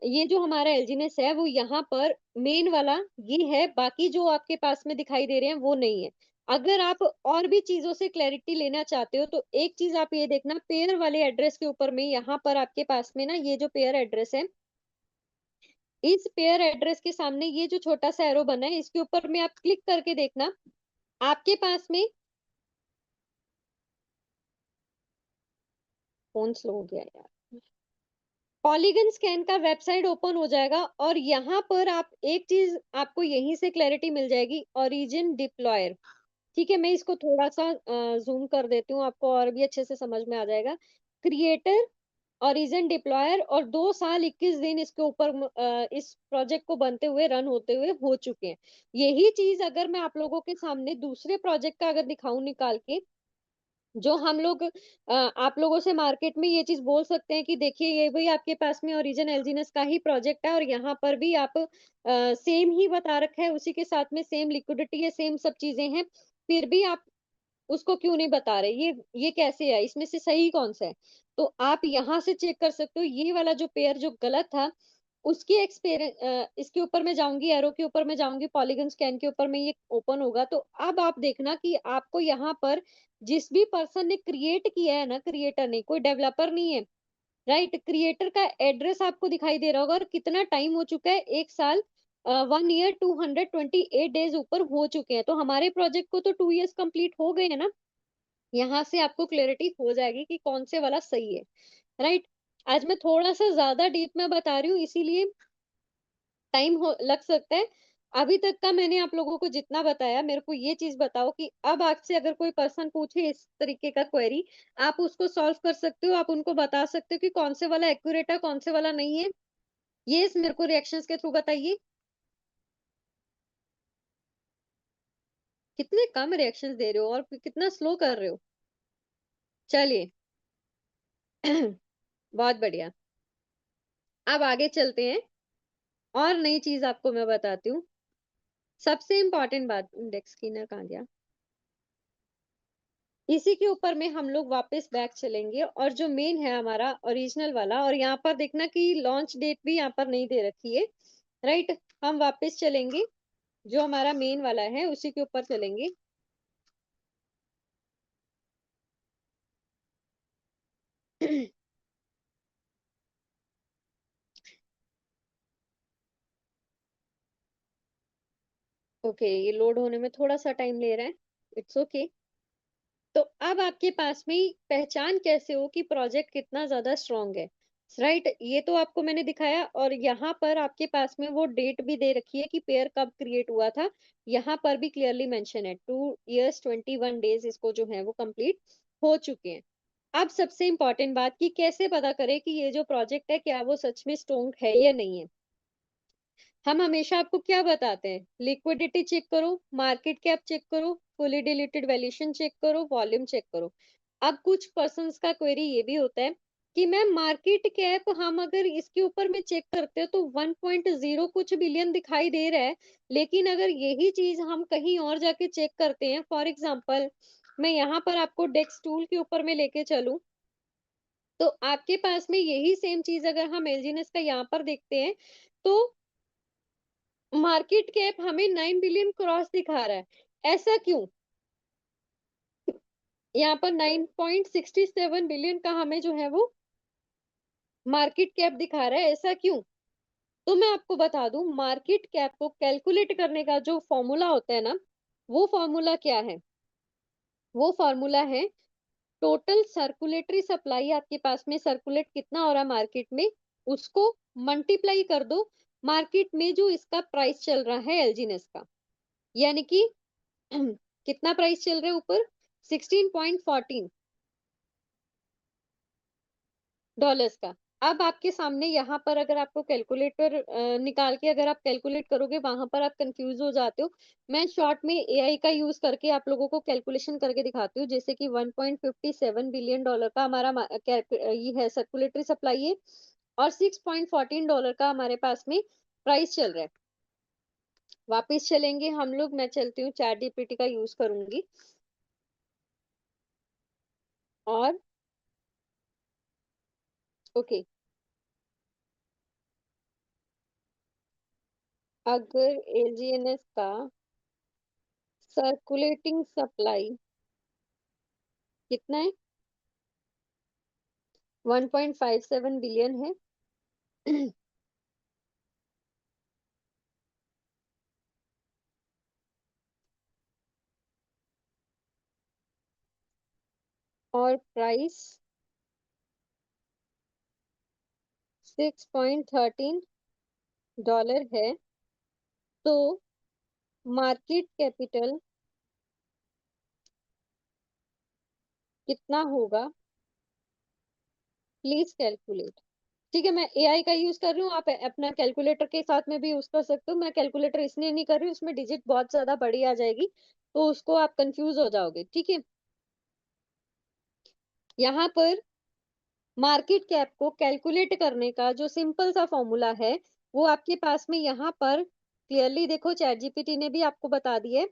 ये जो हमारा एलजीनेस है वो यहाँ पर मेन वाला ये है, बाकी जो आपके पास में दिखाई दे रहे हैं वो नहीं है। अगर आप और भी चीजों से क्लैरिटी लेना चाहते हो तो एक चीज आप ये देखना, पेयर वाले एड्रेस के ऊपर में यहाँ पर आपके पास में ना ये जो पेयर एड्रेस है, इस पेयर एड्रेस के सामने ये जो छोटा सा एरो बना है इसके ऊपर में आप क्लिक करके देखना, आपके पास में फोन स्लो हो गया यार, पॉलीगन स्कैन का वेबसाइट ओपन हो जाएगा, और यहाँ पर आप एक चीज आपको यहीं से क्लैरिटी मिल जाएगी, ओरिजिन डिप्लॉयर। ठीक है, मैं इसको थोड़ा सा जूम कर देती हूँ, आपको और भी अच्छे से समझ में आ जाएगा। क्रिएटर ओरिजिन डिप्लॉयर और 2 साल 21 दिन इसके ऊपर इस प्रोजेक्ट को बनते हुए रन होते हुए हो चुके हैं। यही चीज अगर मैं आप लोगों के सामने दूसरे प्रोजेक्ट का अगर दिखाऊं निकाल के, जो हम लोग आप लोगों से मार्केट में ये चीज बोल सकते हैं कि देखिए ये भाई आपके पास में ओरिजिन एल्जीनस का ही प्रोजेक्ट है और यहाँ पर भी आप सेम ही बता रखा है, उसी के साथ में सेम लिक्विडिटी है, सेम सब चीजें हैं, फिर भी आप उसको क्यों नहीं बता रहे, ये कैसे है, इसमें से सही कौन सा है? तो आप यहाँ से चेक कर सकते हो, ये वाला जो पेयर जो गलत था उसकी एक्सपेरियंस, इसके ऊपर मैं जाऊंगी, एरो के ऊपर मैं जाऊंगी, पॉलीगन स्कैन के ऊपर में ये ओपन होगा, तो अब आप देखना कि आपको यहाँ पर जिस भी पर्सन ने क्रिएट किया है ना, क्रिएटर ने, कोई डेवलपर नहीं है, राइट, क्रिएटर का एड्रेस आपको दिखाई दे रहा होगा और कितना टाइम हो चुका है, 1 साल 1 ईयर 228 डेज ऊपर हो चुके हैं। तो हमारे प्रोजेक्ट को तो 2 ईयर्स कंप्लीट हो गए हैं ना। यहाँ से आपको क्लैरिटी हो जाएगी कि कौन से वाला सही है, राइट। आज मैं थोड़ा सा ज्यादा डीप में बता रही हूँ, इसीलिए टाइम हो लग सकता है। अभी तक का मैंने आप लोगों को जितना बताया, मेरे को ये चीज बताओ कि अब आपसे अगर कोई पर्सन पूछे इस तरीके का क्वेरी, आप उसको सॉल्व कर सकते हो, आप उनको बता सकते हो कि कौन से वाला एक्यूरेट है, कौन से वाला नहीं है। ये इस मेरे को रिएक्शंस के थ्रू बताइए, कितने कम रिएक्शंस दे रहे हो और कितना स्लो कर रहे हो। चलिए बहुत बढ़िया। अब आगे चलते हैं और नई चीज आपको मैं बताती हूँ। सबसे इंपॉर्टेंट बात, इंडेक्स स्कैनर कहाँ गया, इसी के ऊपर में हम लोग वापस बैक चलेंगे और जो मेन है हमारा ओरिजिनल वाला, और यहाँ पर देखना कि लॉन्च डेट भी यहाँ पर नहीं दे रखी है, राइट। हम वापस चलेंगे, जो हमारा मेन वाला है उसी के ऊपर चलेंगे। ओके, ये लोड होने में थोड़ा सा टाइम ले रहा है, इट्स ओके। तो अब आपके पास में पहचान कैसे हो कि प्रोजेक्ट कितना ज्यादा स्ट्रांग है, राइट। ये तो आपको मैंने दिखाया, और यहाँ पर आपके पास में वो डेट भी दे रखी है कि पेयर कब क्रिएट हुआ था। यहाँ पर भी क्लियरली मेंशन है 2 ईयर्स 21 डेज इसको जो है वो कंप्लीट हो चुके हैं। अब सबसे इंपॉर्टेंट बात कि कैसे पता करें कि ये जो प्रोजेक्ट है क्या वो सच में स्ट्रांग है या नहीं है। हम हमेशा आपको क्या बताते हैं, लिक्विडिटी चेक करो, मार्केट कैप चेक करो, फुली डिलीटेड वैल्यूएशन चेक करो, वॉल्यूम चेक करो। अब कुछ पर्संस का क्वेरी ये भी होता है कि मैम मार्केट कैप हम अगर इसके ऊपर में चेक करते हो तो 1.0 कुछ बिलियन दिखाई दे रहा है, लेकिन अगर यही चीज हम कहीं और जाके चेक करते हैं, फॉर एग्जाम्पल मैं यहाँ पर आपको डेक्स टूल के ऊपर में लेके चलूं, तो आपके पास में यही सेम चीज अगर हम एलजीएनएस का यहाँ पर देखते हैं, तो मार्केट कैप हमें 9 बिलियन क्रॉस दिखा रहा है। ऐसा क्यों? यहाँ पर 9.67 बिलियन का हमें जो है वो मार्केट कैप दिखा रहा है, ऐसा क्यों? तो मैं आपको बता दूं, मार्केट कैप को कैलकुलेट करने का जो फॉर्मूला होता है ना, वो फॉर्मूला क्या है? वो फॉर्मूला है टोटल सर्कुलेटरी सप्लाई, आपके पास में सर्कुलेट कितना हो रहा है मार्केट में, उसको मल्टीप्लाई कर दो मार्केट में जो इसका प्राइस चल रहा है एलजीएनएस का, यानी कि कितना प्राइस चल रहा है ऊपर, 16.14 डॉलर्स का। अब आपके सामने यहाँ पर अगर आपको कैलकुलेटर निकाल के अगर आप कैलकुलेट करोगे, वहां पर आप कंफ्यूज हो जाते हो। मैं शॉर्ट में एआई का यूज करके आप लोगों को कैलकुलेशन करके दिखाती हूँ, जैसे कि 1.57 बिलियन डॉलर का हमारा ये है सर्कुलेटरी सप्लाई है, और 6.14 डॉलर का हमारे पास में प्राइस चल रहा है। वापिस चलेंगे हम लोग, मैं चलती हूँ चैट जीपीटी का यूज करूंगी, और ओके, अगर एलजीएनएस का सर्कुलेटिंग सप्लाई कितना है, 1.57 बिलियन है। और प्राइस 6.13 डॉलर है, तो मार्केट कैपिटल कितना होगा प्लीज कैलकुलेट। ठीक है, मैं एआई का यूज कर रही हूँ, आप अपना कैलकुलेटर के साथ में भी यूज कर सकते हो। मैं कैलकुलेटर इसलिए नहीं कर रही हूँ, उसमें डिजिट बहुत ज्यादा बड़ी आ जाएगी, तो उसको आप कंफ्यूज हो जाओगे। ठीक है, यहाँ पर मार्केट कैप को कैलकुलेट करने का जो सिंपल सा फॉर्मूला है, वो आपके पास में यहाँ पर क्लियरली देखो, चैट जीपीटी ने भी आपको बता दिया है।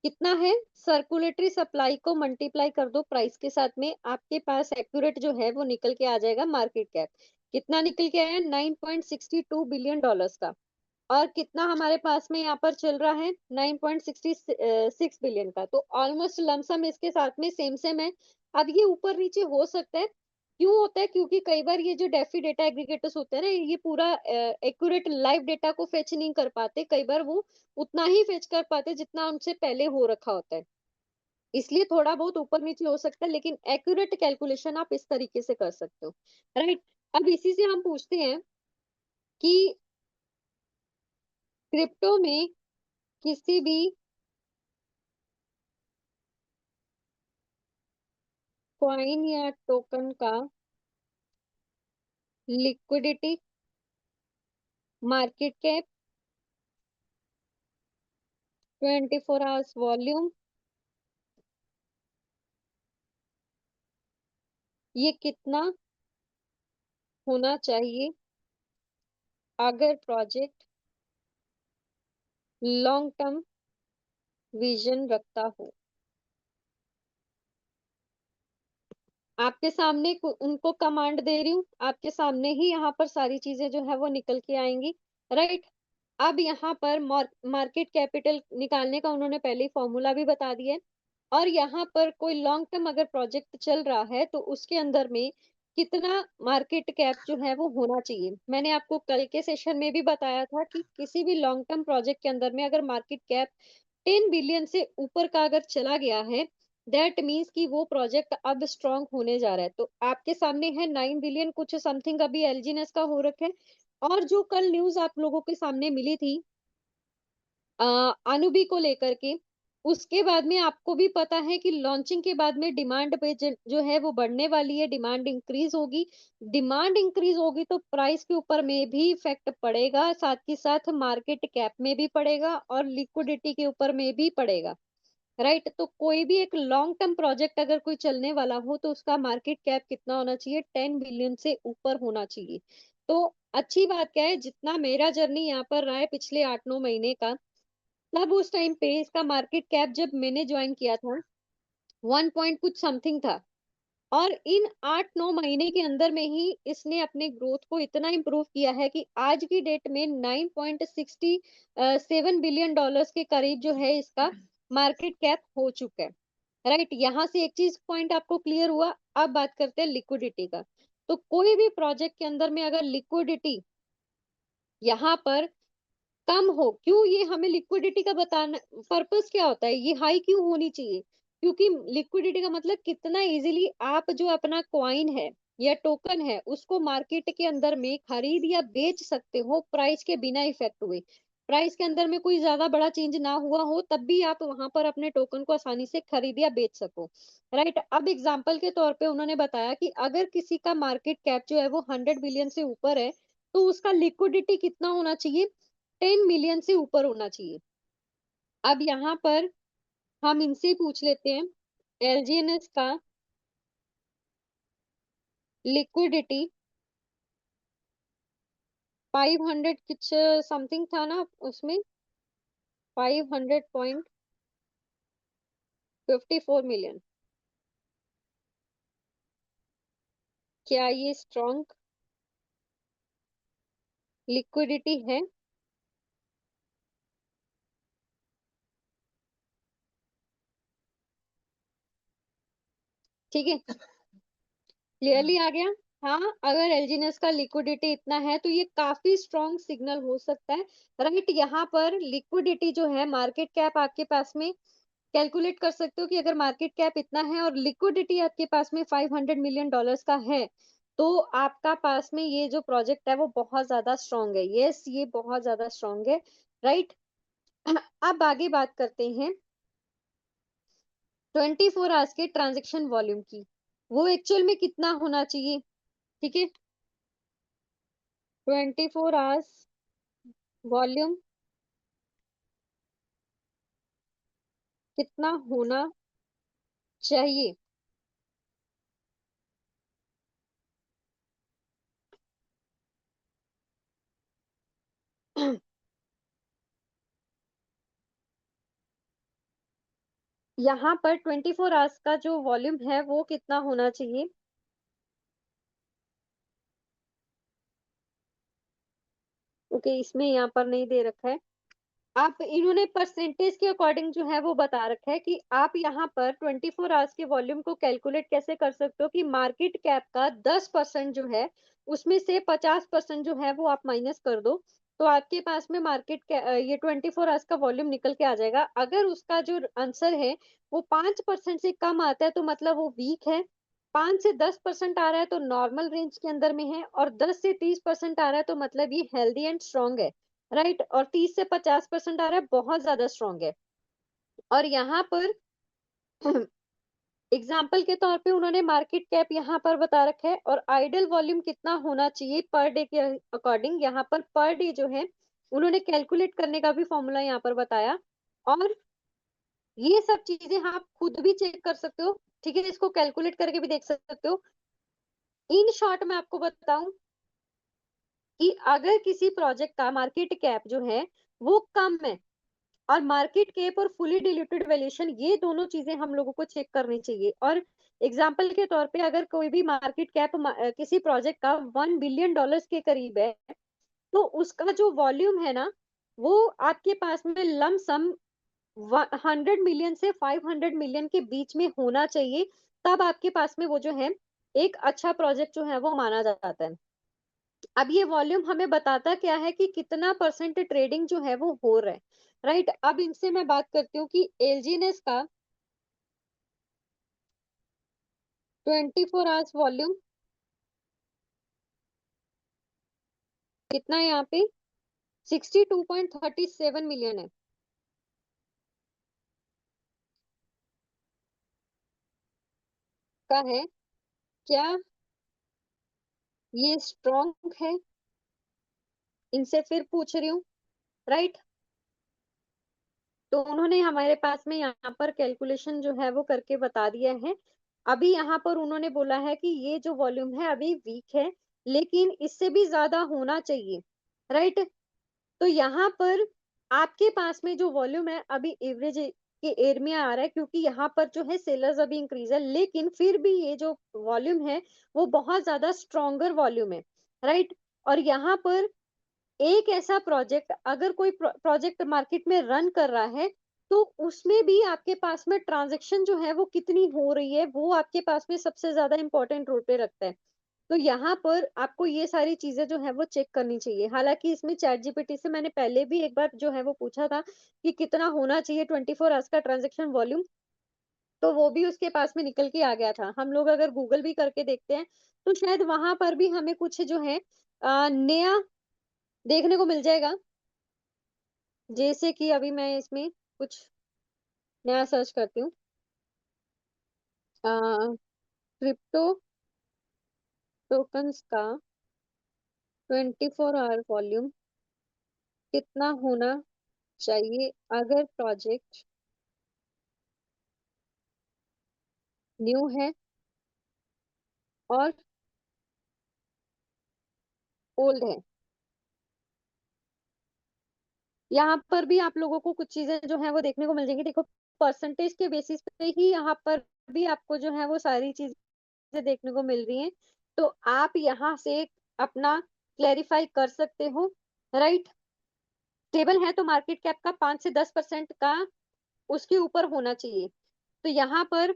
कितना है, सर्कुलेटरी सप्लाई को मल्टीप्लाई कर दो प्राइस के साथ में, आपके पास एक्यूरेट जो है वो निकल के आ जाएगा मार्केट कैप। कितना निकल के आया, 9.62 बिलियन डॉलर्स का। और कितना हमारे पास में यहाँ पर चल रहा है, 9.66 बिलियन का। तो ऑलमोस्ट लमसम इसके साथ में सेम सेम है। अब ये ऊपर नीचे हो सकता है, क्यों होता है, क्योंकि कई बार ये जो डेफी डेटा एग्रीगेटर्स होते हैं ना, ये पूरा एक्यूरेट लाइव डेटा को फेच नहीं कर पाते। कई बार वो उतना ही फेच कर पाते जितना उनसे पहले हो रखा होता है, इसलिए थोड़ा बहुत ऊपर नीचे हो सकता है, लेकिन एक्यूरेट कैलकुलेशन आप इस तरीके से कर सकते हो। राइट, अब इसी से हम पूछते हैं कि क्रिप्टो में किसी भी कॉइन या टोकन का liquidity, market cap, 24 hours volume, ये कितना होना चाहिए अगर प्रोजेक्ट लॉन्ग टर्म विजन रखता हो। आपके सामने उनको कमांड दे रही हूँ, आपके सामने ही यहाँ पर सारी चीजें जो है वो निकल के आएंगी। राइट, अब यहाँ पर मार्केट कैपिटल निकालने का उन्होंने पहले ही फॉर्मूला भी बता दिया है। और यहाँ पर कोई लॉन्ग टर्म अगर प्रोजेक्ट चल रहा है तो उसके अंदर में कितना मार्केट कैप जो है वो होना चाहिए। मैंने आपको कल के सेशन में भी बताया था कि किसी भी लॉन्ग टर्म प्रोजेक्ट के अंदर में अगर मार्केट कैप 10 बिलियन से ऊपर का अगर चला गया है, दैट मीन्स कि वो प्रोजेक्ट अब स्ट्रांग होने जा रहा है। तो आपके सामने है 9 बिलियन कुछ समथिंग अभी एलजीएनएस का हो रखा है। और जो कल न्यूज आप लोगों के सामने मिली थी अनुबी को लेकर के, उसके बाद में आपको भी पता है कि लॉन्चिंग के बाद में डिमांड पे जो है वो बढ़ने वाली है, डिमांड इंक्रीज होगी। डिमांड इंक्रीज होगी तो प्राइस के ऊपर में भी इफेक्ट पड़ेगा, साथ ही साथ मार्केट कैप में भी पड़ेगा और लिक्विडिटी के ऊपर में भी पड़ेगा। राइट, तो कोई भी एक लॉन्ग टर्म प्रोजेक्ट अगर कोई चलने वाला हो तो उसका मार्केट कैप कितना होना चाहिए, 10 बिलियन से ऊपर होना चाहिए। तो अच्छी बात क्या है, जितना मेरा जर्नी यहाँ पर रहा है पिछले 8-9 महीने का, तब उस टाइम पे इसका मार्केट कैप जब मैंने ज्वाइन किया था 1 पॉइंट कुछ समथिंग था। और इन 8-9 महीने के अंदर में ही इसने अपने ग्रोथ को इतना इम्प्रूव किया है कि आज की डेट में 9.67 बिलियन डॉलर्स के करीब जो है इसका मार्केट कैप हो चुका है। राइट, यहाँ से एक चीज पॉइंट आपको क्लियर हुआ। अब बात करते हैं लिक्विडिटी का। तो कोई भी प्रोजेक्ट के अंदर में अगर लिक्विडिटी यहाँ पर कम हो, क्यों ये हमें लिक्विडिटी का बताना, पर्पस क्या होता है, ये हाई क्यों होनी चाहिए, क्योंकि लिक्विडिटी का मतलब कितना इजीली आप जो अपना कॉइन है या टोकन है उसको मार्केट के अंदर में खरीद या बेच सकते हो प्राइस के बिना इफेक्ट हुए। प्राइस के अंदर में कोई ज्यादा बड़ा चेंज ना हुआ हो तब भी आप वहां पर अपने टोकन को आसानी से खरीद या बेच सको। राइट, अब एग्जाम्पल के तौर पे उन्होंने बताया कि अगर किसी का मार्केट कैप जो है वो 100 बिलियन से ऊपर है, तो उसका लिक्विडिटी कितना होना चाहिए, 10 मिलियन से ऊपर होना चाहिए। अब यहाँ पर हम इनसे पूछ लेते हैं, एलजीएनएस का लिक्विडिटी 500 कुछ समथिंग था ना उसमें, 500.54 मिलियन। क्या ये स्ट्रॉन्ग लिक्विडिटी है? ठीक है, क्लियरली आ गया। हाँ, अगर एलजीएनएस का लिक्विडिटी इतना है तो ये काफी स्ट्रॉन्ग सिग्नल हो सकता है। राइट, यहाँ पर लिक्विडिटी जो है, मार्केट कैप आपके पास में कैलकुलेट कर सकते हो कि अगर मार्केट कैप इतना है और लिक्विडिटी आपके पास में 500 मिलियन डॉलर्स का है, तो आपका पास में ये जो प्रोजेक्ट है वो बहुत ज्यादा स्ट्रांग है। यस, ये बहुत ज्यादा स्ट्रांग है। राइट, अब आगे बात करते हैं 24 आवर्स के ट्रांजेक्शन वॉल्यूम की। वो एक्चुअल में कितना होना चाहिए, ठीक है, 24 आवर्स वॉल्यूम कितना होना चाहिए। यहाँ पर 24 आवर्स का जो वॉल्यूम है वो कितना होना चाहिए। ओके, इसमें यहाँ पर नहीं दे रखा है। आप इन्होंने परसेंटेज के अकॉर्डिंग जो है वो बता रखा है कि आप यहाँ पर 24 आवर्स के वॉल्यूम को कैलकुलेट कैसे कर सकते हो कि मार्केट कैप का 10% जो है उसमें से 50% जो है वो आप माइनस कर दो, तो आपके पास में ये 24 आवर्स का वॉल्यूम निकल के आ जाएगा। अगर उसका जो आंसर है वो 5% से कम आता है तो मतलब वो वीक है, 5 से 10% आ रहा है तो नॉर्मल रेंज के अंदर में है, और 10 से 30% आ रहा है तो मतलब ये हेल्दी एंड स्ट्रॉन्ग है, राइट। और 30 से 50% आ रहा है बहुत ज्यादा स्ट्रॉन्ग है। और यहाँ पर एग्जाम्पल के तौर पे उन्होंने मार्केट कैप यहाँ पर बता रखा है, और आइडल वॉल्यूम कितना होना चाहिए पर डे के अकॉर्डिंग यहाँ पर पर डे जो है उन्होंने कैलकुलेट करने का भी फॉर्मूला यहाँ पर बताया। और ये सब चीजें आप खुद भी चेक कर सकते हो, ठीक है, इसको कैलकुलेट करके भी देख सकते हो। इन शॉर्ट में आपको बताऊं कि अगर किसी प्रोजेक्ट का मार्केट कैप जो है वो कम है, और मार्केट कैप और फुली डिल्यूटेड वैल्यूएशन ये दोनों चीजें हम लोगों को चेक करनी चाहिए। और एग्जांपल के तौर पे अगर कोई भी मार्केट कैप किसी प्रोजेक्ट का $1 बिलियन के करीब है, तो उसका जो वॉल्यूम है ना वो आपके पास में लमसम 100 मिलियन से 500 मिलियन के बीच में होना चाहिए, तब आपके पास में वो जो है एक अच्छा प्रोजेक्ट जो है वो माना जाता है। अब ये वॉल्यूम हमें बताता क्या है कि कितना परसेंट ट्रेडिंग जो है वो हो रहा है, राइट। अब इनसे मैं बात करती हूँ कि एलजीएनएस का 24 आवर्स वॉल्यूम कितना है, यहाँ पे 62.37 मिलियन है का है। क्या ये स्ट्रॉन्ग है, इनसे फिर पूछ रही हूँ, राइट। तो उन्होंने हमारे पास में यहाँ पर कैलकुलेशन जो है वो करके बता दिया है। अभी यहाँ पर उन्होंने बोला है कि ये जो वॉल्यूम है अभी वीक है, लेकिन इससे भी ज्यादा होना चाहिए, राइट। तो यहाँ पर आपके पास में जो वॉल्यूम है अभी एवरेज के एयर में आ रहा है, क्योंकि यहाँ पर जो है सेलर्स अभी इंक्रीज है, लेकिन फिर भी ये जो वॉल्यूम है वो बहुत ज्यादा स्ट्रॉन्गर वॉल्यूम है, राइट। और यहाँ पर एक ऐसा प्रोजेक्ट, अगर कोई प्रोजेक्ट मार्केट में रन कर रहा है तो उसमें भी आपके पास में ट्रांजेक्शन जो है वो कितनी हो रही है वो आपके पास में सबसे ज्यादा इंपॉर्टेंट रोल पे रखता है। तो यहाँ पर आपको ये सारी चीजें जो है वो चेक करनी चाहिए। हालांकि इसमें चैट जीपीटी से मैंने पहले भी एक बार जो है वो पूछा था कि कितना होना चाहिए 24 आवर्स का ट्रांजेक्शन वॉल्यूम, तो वो भी उसके पास में निकल के आ गया था। हम लोग अगर गूगल भी करके देखते हैं तो शायद वहां पर भी हमें कुछ जो है नया देखने को मिल जाएगा। जैसे कि अभी मैं इसमें कुछ नया सर्च करती हूँ, क्रिप्टो टोकन्स का 24 आवर वॉल्यूम कितना होना चाहिए अगर प्रोजेक्ट न्यू है और ओल्ड है। यहाँ पर भी आप लोगों को कुछ चीजें जो है वो देखने को मिल जाएंगी। देखो, परसेंटेज के बेसिस पे ही यहाँ पर भी आपको जो है वो सारी चीजें देखने को मिल रही हैं, तो आप यहाँ से अपना क्लेरिफाई कर सकते हो, राइट। स्टेबल है तो मार्केट कैप का 5 से 10% का उसके ऊपर होना चाहिए। तो यहाँ पर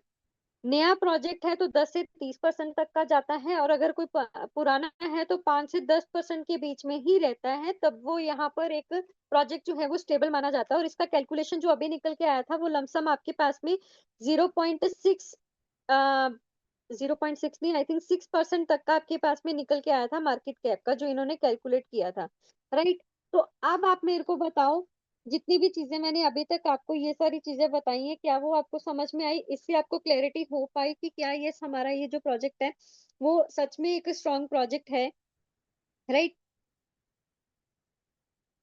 नया प्रोजेक्ट है तो 10 से 30% तक का जाता है, और अगर कोई पुराना है तो 5 से 10% के बीच में ही रहता है, तब वो यहाँ पर एक प्रोजेक्ट जो है वो स्टेबल माना जाता है। और इसका कैलकुलेशन जो अभी निकल के आया था वो लमसम आपके पास में 0.6 0.6 नहीं, आई थिंक 6% तक का आपके पास में निकल के आया था मार्केट कैप का, जो इन्होंने कैलकुलेट किया था, राइट। तो अब आप मेरे को बताओ जितनी भी चीजें मैंने अभी तक आपको ये सारी चीजें बताई हैं, क्या वो आपको समझ में आई? इससे आपको क्लैरिटी हो पाई कि क्या ये हमारा ये जो प्रोजेक्ट है वो सच में एक स्ट्रॉन्ग प्रोजेक्ट है, राइट?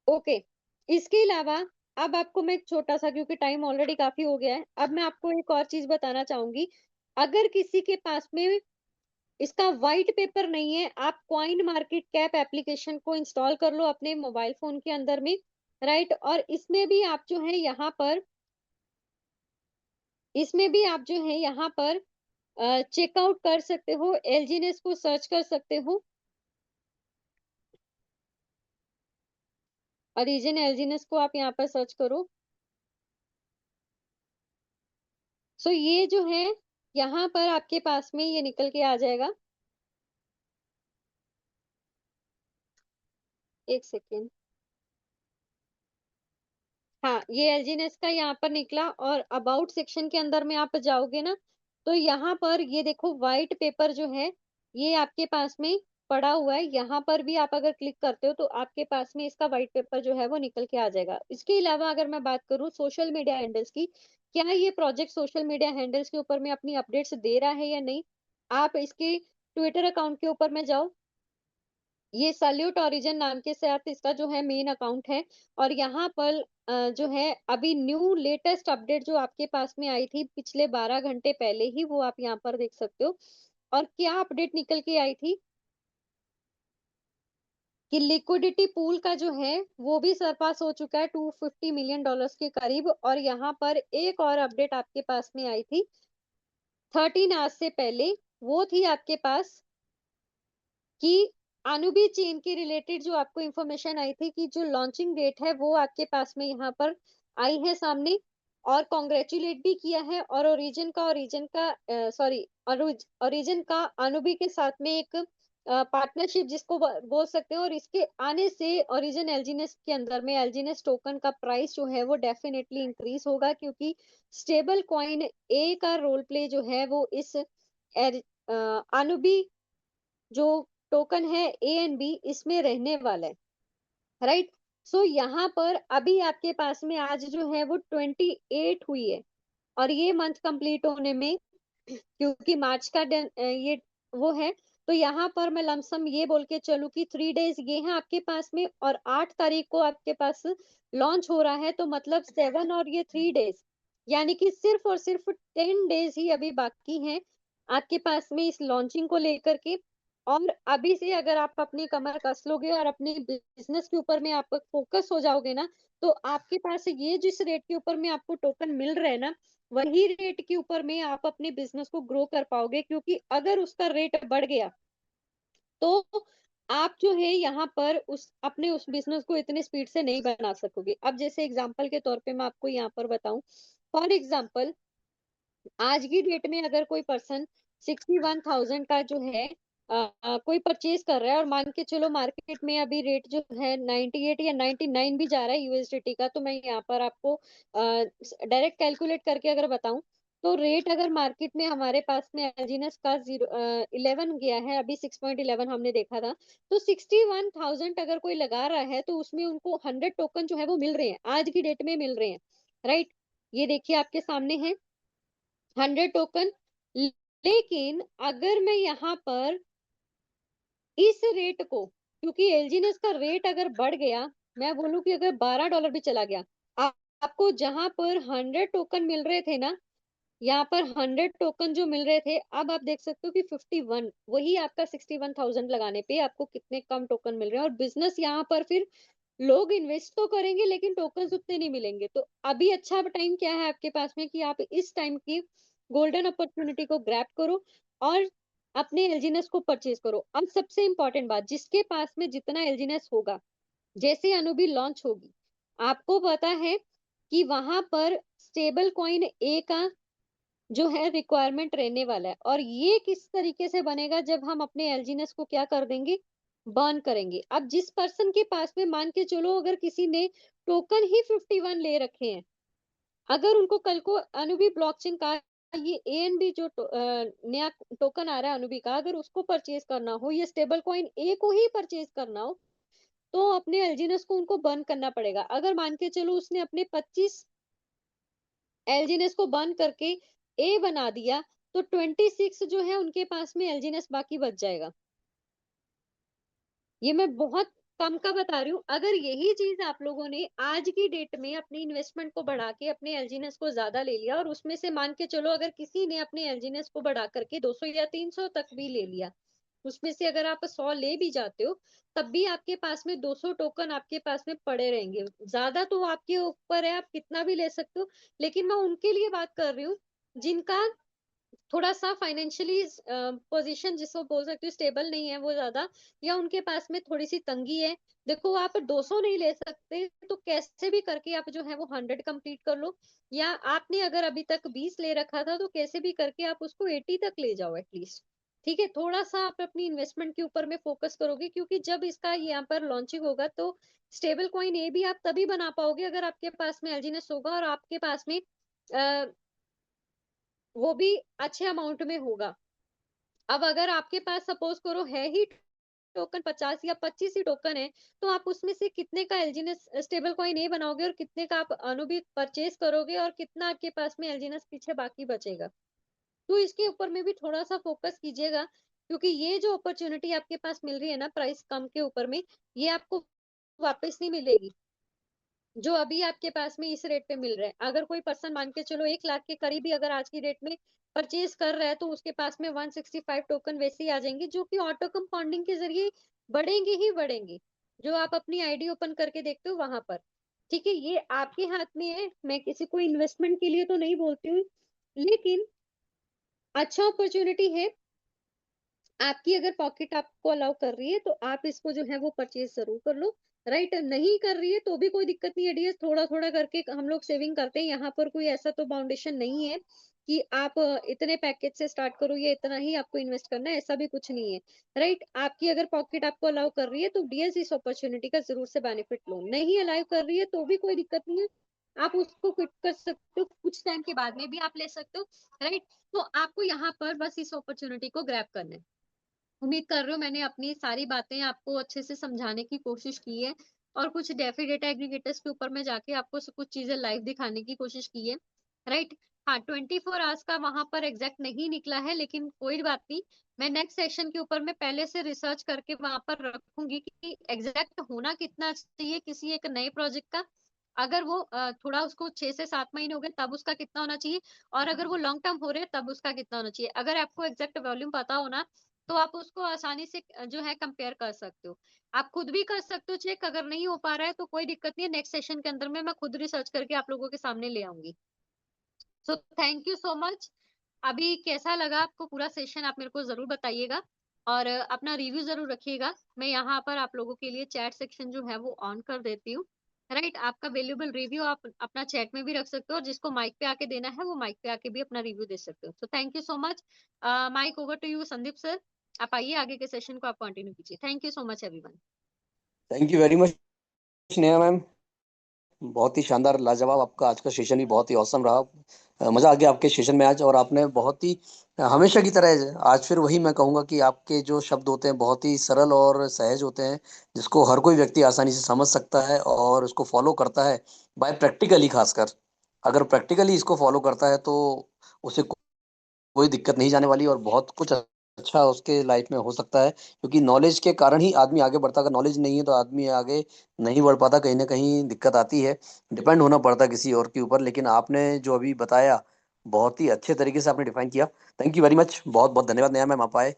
ओके। इसके अलावा अब आपको मैं एक छोटा सा, क्योंकि टाइम ऑलरेडी काफी हो गया है, अब मैं आपको एक और चीज बताना चाहूंगी। अगर किसी के पास में इसका व्हाइट पेपर नहीं है, आप कॉइन मार्केट कैप एप्लीकेशन को इंस्टॉल कर लो अपने मोबाइल फोन के अंदर में, राइट? और इसमें भी आप जो है यहाँ पर चेकआउट कर सकते हो, एलजीनेस को सर्च कर सकते हो, ओरिजिन एलजीनेस को आप यहाँ पर सर्च करो। सो ये जो है यहाँ पर आपके पास में ये निकल के आ जाएगा। एक सेकेंड। हाँ, ये एलजीनेस का यहाँ पर निकला, और अबाउट सेक्शन के अंदर में आप जाओगे ना, तो यहाँ पर ये देखो व्हाइट पेपर जो है ये आपके पास में पड़ा हुआ है। यहाँ पर भी आप अगर क्लिक करते हो तो आपके पास में इसका व्हाइट पेपर जो है वो निकल के आ जाएगा। इसके अलावा अगर मैं बात करूँ सोशल मीडिया हैंडल्स की, क्या ये प्रोजेक्ट सोशल मीडिया हैंडल्स के ऊपर में अपनी अपडेट्स दे रहा है या नहीं, आप इसके ट्विटर अकाउंट के ऊपर में जाओ। ये सल्यूट ओरिजिन नाम के साथ इसका जो है मेन अकाउंट है, और यहाँ पर जो है अभी न्यू लेटेस्ट अपडेट जो आपके पास में आई थी पिछले 12 घंटे पहले ही, वो आप यहाँ पर देख सकते हो। और क्या अपडेट निकल के आई थी कि लिक्विडिटी पूल का जो है वो भी सरपास हो चुका है $250 मिलियन के करीब। और यहाँ पर एक और अपडेट आपके पास में आई थी 13 आवर्स से पहले, वो थी आपके पास कि अनुबी चेन के रिलेटेड जो आपको इंफॉर्मेशन आई थी कि जो लॉन्चिंग डेट है वो आपके पास में यहाँ पर आई है सामने, और कॉन्ग्रेचुलेट भी किया है। और ओरिजिन का अनुबी के साथ में एक पार्टनरशिप जिसको बोल सकते हैं। और इसके आने से ओरिजिन एलजीनेस के अंदर में एलजीनेस टोकन का प्राइस जो है वो डेफिनेटली इंक्रीज होगा, क्योंकि स्टेबल कॉइन ए का रोल प्ले जो है वो इस अनुबी जो टोकन है ए एंड बी इसमें रहने वाला है, राइट? सो यहाँ पर अभी आपके पास में आज जो है वो 28 हुई है, और ये मंथ कंप्लीट होने में, क्योंकि मार्च का ये वो है, तो यहाँ पर मैं लमसम ये बोल के चलूँ कि 3 डेज ये है आपके पास में, और 8 तारीख को आपके पास लॉन्च हो रहा है, तो मतलब 7 और ये 3 डेज, यानी कि सिर्फ और सिर्फ 10 डेज ही अभी बाकी हैं आपके पास में इस लॉन्चिंग को लेकर के। और अभी से अगर आप अपनी कमर कस लोगे और अपनी बिजनेस के ऊपर में आप फोकस हो जाओगे ना, तो आपके पास ये जिस रेट के ऊपर में आपको टोकन मिल रहा है ना, वही रेट के ऊपर में आप अपने बिजनेस को ग्रो कर पाओगे। क्योंकि अगर उसका रेट बढ़ गया तो आप जो है यहाँ पर उस बिजनेस को इतने स्पीड से नहीं बना सकोगे। अब जैसे एग्जांपल के तौर पे मैं आपको यहाँ पर बताऊं, फॉर एग्जांपल आज की डेट में अगर कोई पर्सन 61,000 का जो है कोई परचेज कर रहा है, और मान के चलो मार्केट में अभी रेट जो है 98 या 99 भी जा रहा है यूएसडीटी का, तो मैं यहाँ पर आपको डायरेक्ट कैलकुलेट करके अगर बताऊं, तो रेट अगर मार्केट में हमारे पास में एलजीनेस का 11 गया है, अभी 6.11 हमने देखा था, तो 61,000 अगर कोई लगा रहा है तो उसमें उनको 100 टोकन जो है वो मिल रहे हैं, आज की डेट में मिल रहे हैं, राइट? ये देखिए आपके सामने है 100 टोकन। लेकिन अगर मैं यहाँ पर इस रेट को, क्योंकि एलजीनेस का रेट अगर बढ़ गया, मैं बोलूं कि अगर $12 भी चला गया, आपको जहां पर 100 टोकन मिल रहे थे ना, यहाँ पर 100 टोकन जो मिल रहे थे, अब आप देख सकते हो कि 51, वही आपका 61,000 लगाने पे आपको कितने कम टोकन मिल रहे हैं। और बिजनेस यहाँ पर फिर लोग इन्वेस्ट तो करेंगे लेकिन टोकन उतने नहीं मिलेंगे। तो अभी अच्छा टाइम क्या है आपके पास में कि आप इस टाइम की गोल्डन अपॉर्चुनिटी को ग्रैब करो और अपने एलजीनेस को परचेज करो। अब सबसे इंपॉर्टेंट बात, जिसके पास में जितना एलजीनेस होगा, जैसे अनुबी लॉन्च होगी, आपको पता है कि वहां पर स्टेबल कॉइन ए का जो है रिक्वायरमेंट रहने वाला है। और ये किस तरीके से बनेगा, जब हम अपने एलजीनेस को क्या कर देंगे, बर्न करेंगे। अब जिस पर्सन के पास में मान के चलो अगर किसी ने टोकन ही 51 ले रखे हैं, अगर उनको कल को अनुबी ब्लॉकचेन का ये एएनबी जो नया टोकन आ रहा है अनुबी का, अगर उसको परचेज करना हो, ये स्टेबल कॉइन ए को ही परचेज करना हो, तो अपने एलजीएनएस को उनको बर्न करना पड़ेगा। अगर मान के चलो उसने अपने 25 एलजीएनएस को बर्न करके ए बना दिया, तो 26 जो है उनके पास में एलजीएनएस बाकी बच जाएगा। ये मैं बहुत कम का बता रही हूँ। अगर यही चीज आप लोगों ने आज की डेट में अपनी इन्वेस्टमेंट को बढ़ा के अपने एलजीएनएस को ज्यादा ले लिया, और उसमें से मान के चलो अगर किसी ने अपने एलजीएनएस को बढ़ा करके 200 या 300 तक भी ले लिया, उसमें से अगर आप 100 ले भी जाते हो, तब भी आपके पास में 200 टोकन आपके पास में पड़े रहेंगे। ज्यादा तो आपके ऊपर है, आप कितना भी ले सकते हो, लेकिन मैं उनके लिए बात कर रही हूँ जिनका थोड़ा सा फाइनेंशियली पोजीशन जिसको बोल सकते हो स्टेबल नहीं है वो ज्यादा, या उनके पास में थोड़ी सी तंगी है। देखो आप 200 नहीं ले सकते तो कैसे भी करके आप जो है वो 100 कंप्लीट कर लो, या आपने अगर अभी तक 20 ले रखा था तो कैसे भी करके आप उसको 80 तक ले जाओ एटलीस्ट। ठीक है, थोड़ा सा आप अपनी इन्वेस्टमेंट के ऊपर में फोकस करोगे, क्योंकि जब इसका यहाँ पर लॉन्चिंग होगा तो स्टेबल कॉइन ये भी आप तभी बना पाओगे अगर आपके पास में एलजीएनएस होगा और आपके पास में वो भी अच्छे अमाउंट में होगा। अब अगर आपके पास सपोज करो है ही टोकन 50 या 25 ही टोकन है, तो आप उसमें से कितने का एलजीएनएस स्टेबल कॉइन ए बनाओगे और कितने का आप अनुबी परचेज करोगे और कितना आपके पास में एलजीएनएस पीछे बाकी बचेगा। तो इसके ऊपर में भी थोड़ा सा फोकस कीजिएगा, क्योंकि ये जो अपॉर्चुनिटी आपके पास मिल रही है ना प्राइस कम के ऊपर में, ये आपको वापस नहीं मिलेगी। जो अभी आपके पास में इस रेट पे मिल रहा है, अगर कोई पर्सन मान के चलो 1 लाख के करीब भी अगर आज की डेट में परचेज कर रहा है, तो उसके पास में 165 टोकन वैसे ही आ जाएंगे, जो कि ऑटो कंपाउंडिंग के जरिए बढ़ेंगे ही बढ़ेंगे, जो आप अपनी आईडी ओपन करके देखते हो वहां पर। ठीक है, ये आपके हाथ में है, मैं किसी को इन्वेस्टमेंट के लिए तो नहीं बोलती हूँ, लेकिन अच्छा अपॉर्चुनिटी है। आपकी अगर पॉकेट आपको अलाउ कर रही है तो आप इसको जो है वो परचेज जरूर कर लो। राइट, नहीं कर रही है तो भी कोई दिक्कत नहीं है डियर, थोड़ा थोड़ा करके हम लोग सेविंग करते हैं, यहाँ पर कोई ऐसा तो बाउंडेशन नहीं है कि आप इतने पैकेज से स्टार्ट करो या इतना ही आपको इन्वेस्ट करना है, ऐसा भी कुछ नहीं है। राइट, आपकी अगर पॉकेट आपको अलाउ कर रही है तो डियर इस अपॉर्चुनिटी का जरूर से बेनिफिट लो, नहीं अलाउ कर रही है तो भी कोई दिक्कत नहीं है, आप उसको क्विट कर सकते हो, कुछ टाइम के बाद में भी आप ले सकते हो। राइट, तो आपको यहाँ पर बस इस अपॉर्चुनिटी को ग्रैब करना है। उम्मीद कर रही हूँ मैंने अपनी सारी बातें आपको अच्छे से समझाने की कोशिश की है, और कुछ डेफी डेटा एग्रीगेटर्स के ऊपर में जाके आपको कुछ चीजें लाइव दिखाने की कोशिश की है। राइट, हाँ 24 आवर्स का वहां पर एग्जैक्ट नहीं निकला है, लेकिन कोई बात नहीं, मैं नेक्स्ट सेशन के ऊपर में पहले से रिसर्च करके वहां पर रखूंगी कि एग्जैक्ट होना कितना चाहिए किसी एक नए प्रोजेक्ट का। अगर वो थोड़ा उसको 6 से 7 महीने हो गए तब उसका कितना होना चाहिए, और अगर वो लॉन्ग टर्म हो रहे तब उसका कितना होना चाहिए। अगर आपको एग्जैक्ट वॉल्यूम पता हो ना, तो आप उसको आसानी से जो है कंपेयर कर सकते हो। आप खुद भी कर सकते हो चेक, अगर नहीं हो पा रहा है तो कोई दिक्कत नहीं है, नेक्स्ट सेशन के अंदर में मैं खुद रिसर्च करके आप लोगों के सामने ले आऊंगी। सो थैंक यू सो मच। अभी कैसा लगा आपको पूरा सेशन आप मेरे को जरूर बताइएगा, और अपना रिव्यू जरूर रखिएगा। मैं यहाँ पर आप लोगों के लिए चैट सेक्शन जो है वो ऑन कर देती हूँ। राइट, आपका वैल्यूएबल रिव्यू आप अपना चैट में भी रख सकते हो, और जिसको माइक पे आके देना है वो माइक पे आके भी अपना रिव्यू दे सकते हो। So thank you so much. Mic over to you Sandeep sir, आप आइए आगे के सेशन को आप कंटिन्यू कीजिए। Thank you so much everyone. Thank you very much Neha ma'am, बहुत ही शानदार लाजवाब आपका आज का सेशन भी बहुत ही औसम रहा। मज़ा आ गया आपके सेशन में आज, और आपने बहुत ही हमेशा की तरह आज फिर वही मैं कहूँगा कि आपके जो शब्द होते हैं बहुत ही सरल और सहज होते हैं, जिसको हर कोई व्यक्ति आसानी से समझ सकता है और उसको फॉलो करता है बाय प्रैक्टिकली। खासकर अगर प्रैक्टिकली इसको फॉलो करता है तो उसे कोई दिक्कत नहीं जाने वाली, और बहुत कुछ अच्छा उसके लाइफ में हो सकता है, क्योंकि नॉलेज के कारण ही आदमी आगे बढ़ता है। अगर नॉलेज नहीं है तो आदमी आगे नहीं बढ़ पाता, कहीं ना कहीं दिक्कत आती है, डिपेंड होना पड़ता है किसी और के ऊपर। लेकिन आपने जो अभी बताया बहुत ही अच्छे तरीके से आपने डिफाइन किया। थैंक यू वेरी मच, बहुत बहुत धन्यवाद नया मैम आप आए।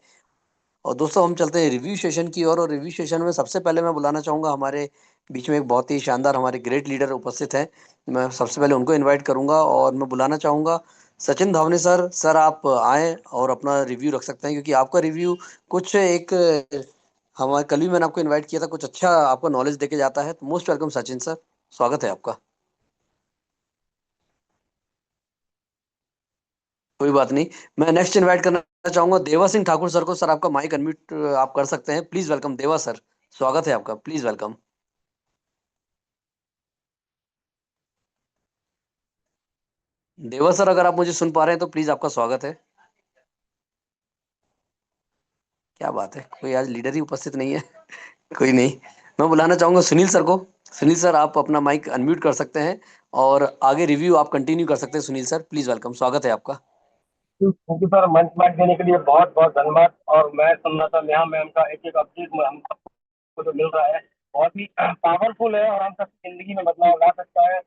और दोस्तों हम चलते हैं रिव्यू सेशन की ओर, और रिव्यू सेशन में सबसे पहले मैं बुलाना चाहूँगा हमारे बीच में एक बहुत ही शानदार हमारे ग्रेट लीडर उपस्थित हैं। मैं सबसे पहले उनको इनवाइट करूंगा, और मैं बुलाना चाहूँगा सचिन धावने सर। सर आप आएँ और अपना रिव्यू रख सकते हैं, क्योंकि आपका रिव्यू कुछ एक हमारे कल भी मैंने आपको इन्वाइट किया था, कुछ अच्छा आपको नॉलेज देके जाता है। तो मोस्ट वेलकम सचिन सर, स्वागत है आपका। कोई बात नहीं, मैं नेक्स्ट इनवाइट करना चाहूंगा देवा सिंह ठाकुर सर को। सर आपका माइक अनम्यूट आप कर सकते हैं, प्लीज वेलकम देवा सर, स्वागत है आपका, प्लीज वेलकम। देवा सर अगर आप मुझे सुन पा रहे हैं तो प्लीज आपका स्वागत है। क्या बात है, कोई आज लीडर ही उपस्थित नहीं है कोई नहीं, मैं बुलाना चाहूंगा सुनील सर को। सुनील सर, आप अपना माइक अनम्यूट कर सकते हैं और आगे रिव्यू आप कंटिन्यू कर सकते हैं। सुनील सर, प्लीज वेलकम, स्वागत है आपका। थैंक यू सर, मंच माइक देने के लिए बहुत बहुत धन्यवाद। और मैं सुन रहा था नेहा मैम का एक एक अपडेट में हम सबको जो मिल रहा है बहुत ही पावरफुल है और हम सबकी जिंदगी में बदलाव ला सकता है।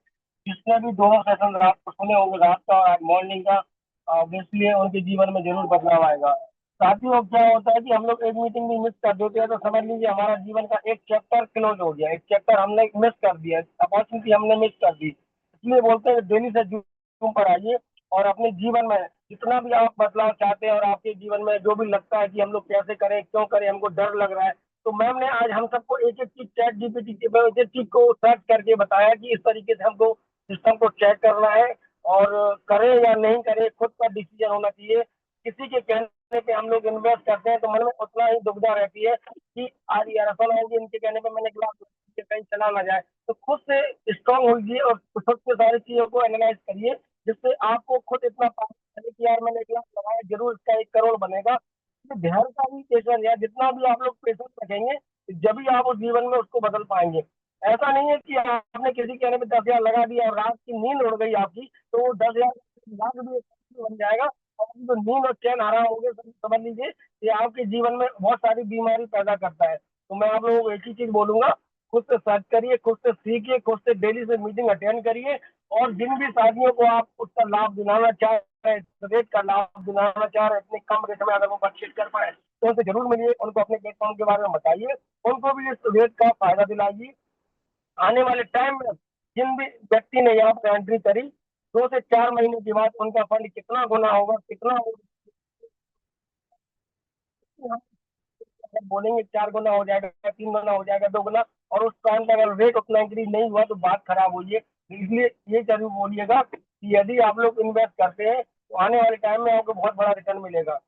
जिसने भी दोनों सेशन रात को सुने होंगे, रात का और आज मॉर्निंग का, ऑब्वियसली उनके जीवन में जरूर बदलाव आएगा। साथियों, क्या होता है कि हम लोग एक मीटिंग भी मिस कर देते हैं तो समझ लीजिए हमारा जीवन का एक चैप्टर क्लोज हो गया, एक चैप्टर हमने मिस कर दिया, अपॉर्चुनिटी हमने मिस कर दी। इसलिए बोलते हैं डेली से जूम पर आइए और अपने जीवन में जितना भी आप बदलाव चाहते हैं और आपके जीवन में जो भी लगता है कि हम लोग कैसे करें, क्यों करें, हमको डर लग रहा है, तो मैम ने आज हम सबको एक एक चीज चैट जीपीटी के एक एक चीज को सर्च करके बताया कि इस तरीके से हमको सिस्टम को चेक करना है और करें या नहीं करें, खुद का डिसीजन होना चाहिए। किसी के कहने पे हम लोग इन्वेस्ट करते हैं तो मन में उतना ही दुविधा रहती है कि आज यार ऐसा ना हो कि इनके कहने पे मैंने ग्लास कहीं चला ना जाए। तो खुद से स्ट्रांग होइए और खुद से सारी चीजों को एनालाइज करिए, जिससे आपको खुद इतना पास कि यार मैंने 1 लाख लगाया, जरूर इसका 1 करोड़ बनेगा। तो ध्यान का भी पेशेंस है, जितना भी आप लोग पेशेंस रखेंगे जब भी आप उस जीवन में उसको बदल पाएंगे। ऐसा नहीं है कि आपने किसी के कहने पे 10,000 लगा दिया और रात की नींद उड़ गई आपकी, तो वो 10,000 लाख भी बन जाएगा और आपकी जो नींद और चैन हराम हो गए, समझ लीजिए ये आपके जीवन में बहुत सारी बीमारी पैदा करता है। तो मैं आप लोगों को एक ही चीज बोलूंगा, खुद से सर्च करिए, खुद से सीखिए, खुद से डेली से मीटिंग अटेंड करिए और जिन भी साथियों को आप उसका लाभ दिलाना चाह रहे हैं, रेट का लाभ दिलाना चाह रहे हैं, इतने कम रेट में अगर वो परचेज कर पाए तो उनसे जरूर मिलिए, उनको अपने प्लेटफॉर्म के बारे में बताइए, उनको भी इस रेट का फायदा दिलाइए। आने वाले टाइम में जिन भी व्यक्ति ने यहाँ पर एंट्री करी, 2 से 4 महीने के बाद उनका फंड कितना गुना होगा, कितना बोलेंगे 4 गुना हो जाएगा, 3 गुना हो जाएगा, 2 गुना, और उस टाइम पर अगर रेट उतना इंक्रीज नहीं हुआ तो बात खराब हुई है। इसलिए ये जरूर बोलिएगा कि यदि आप लोग इन्वेस्ट करते हैं तो आने वाले टाइम में आपको बहुत बड़ा रिटर्न मिलेगा।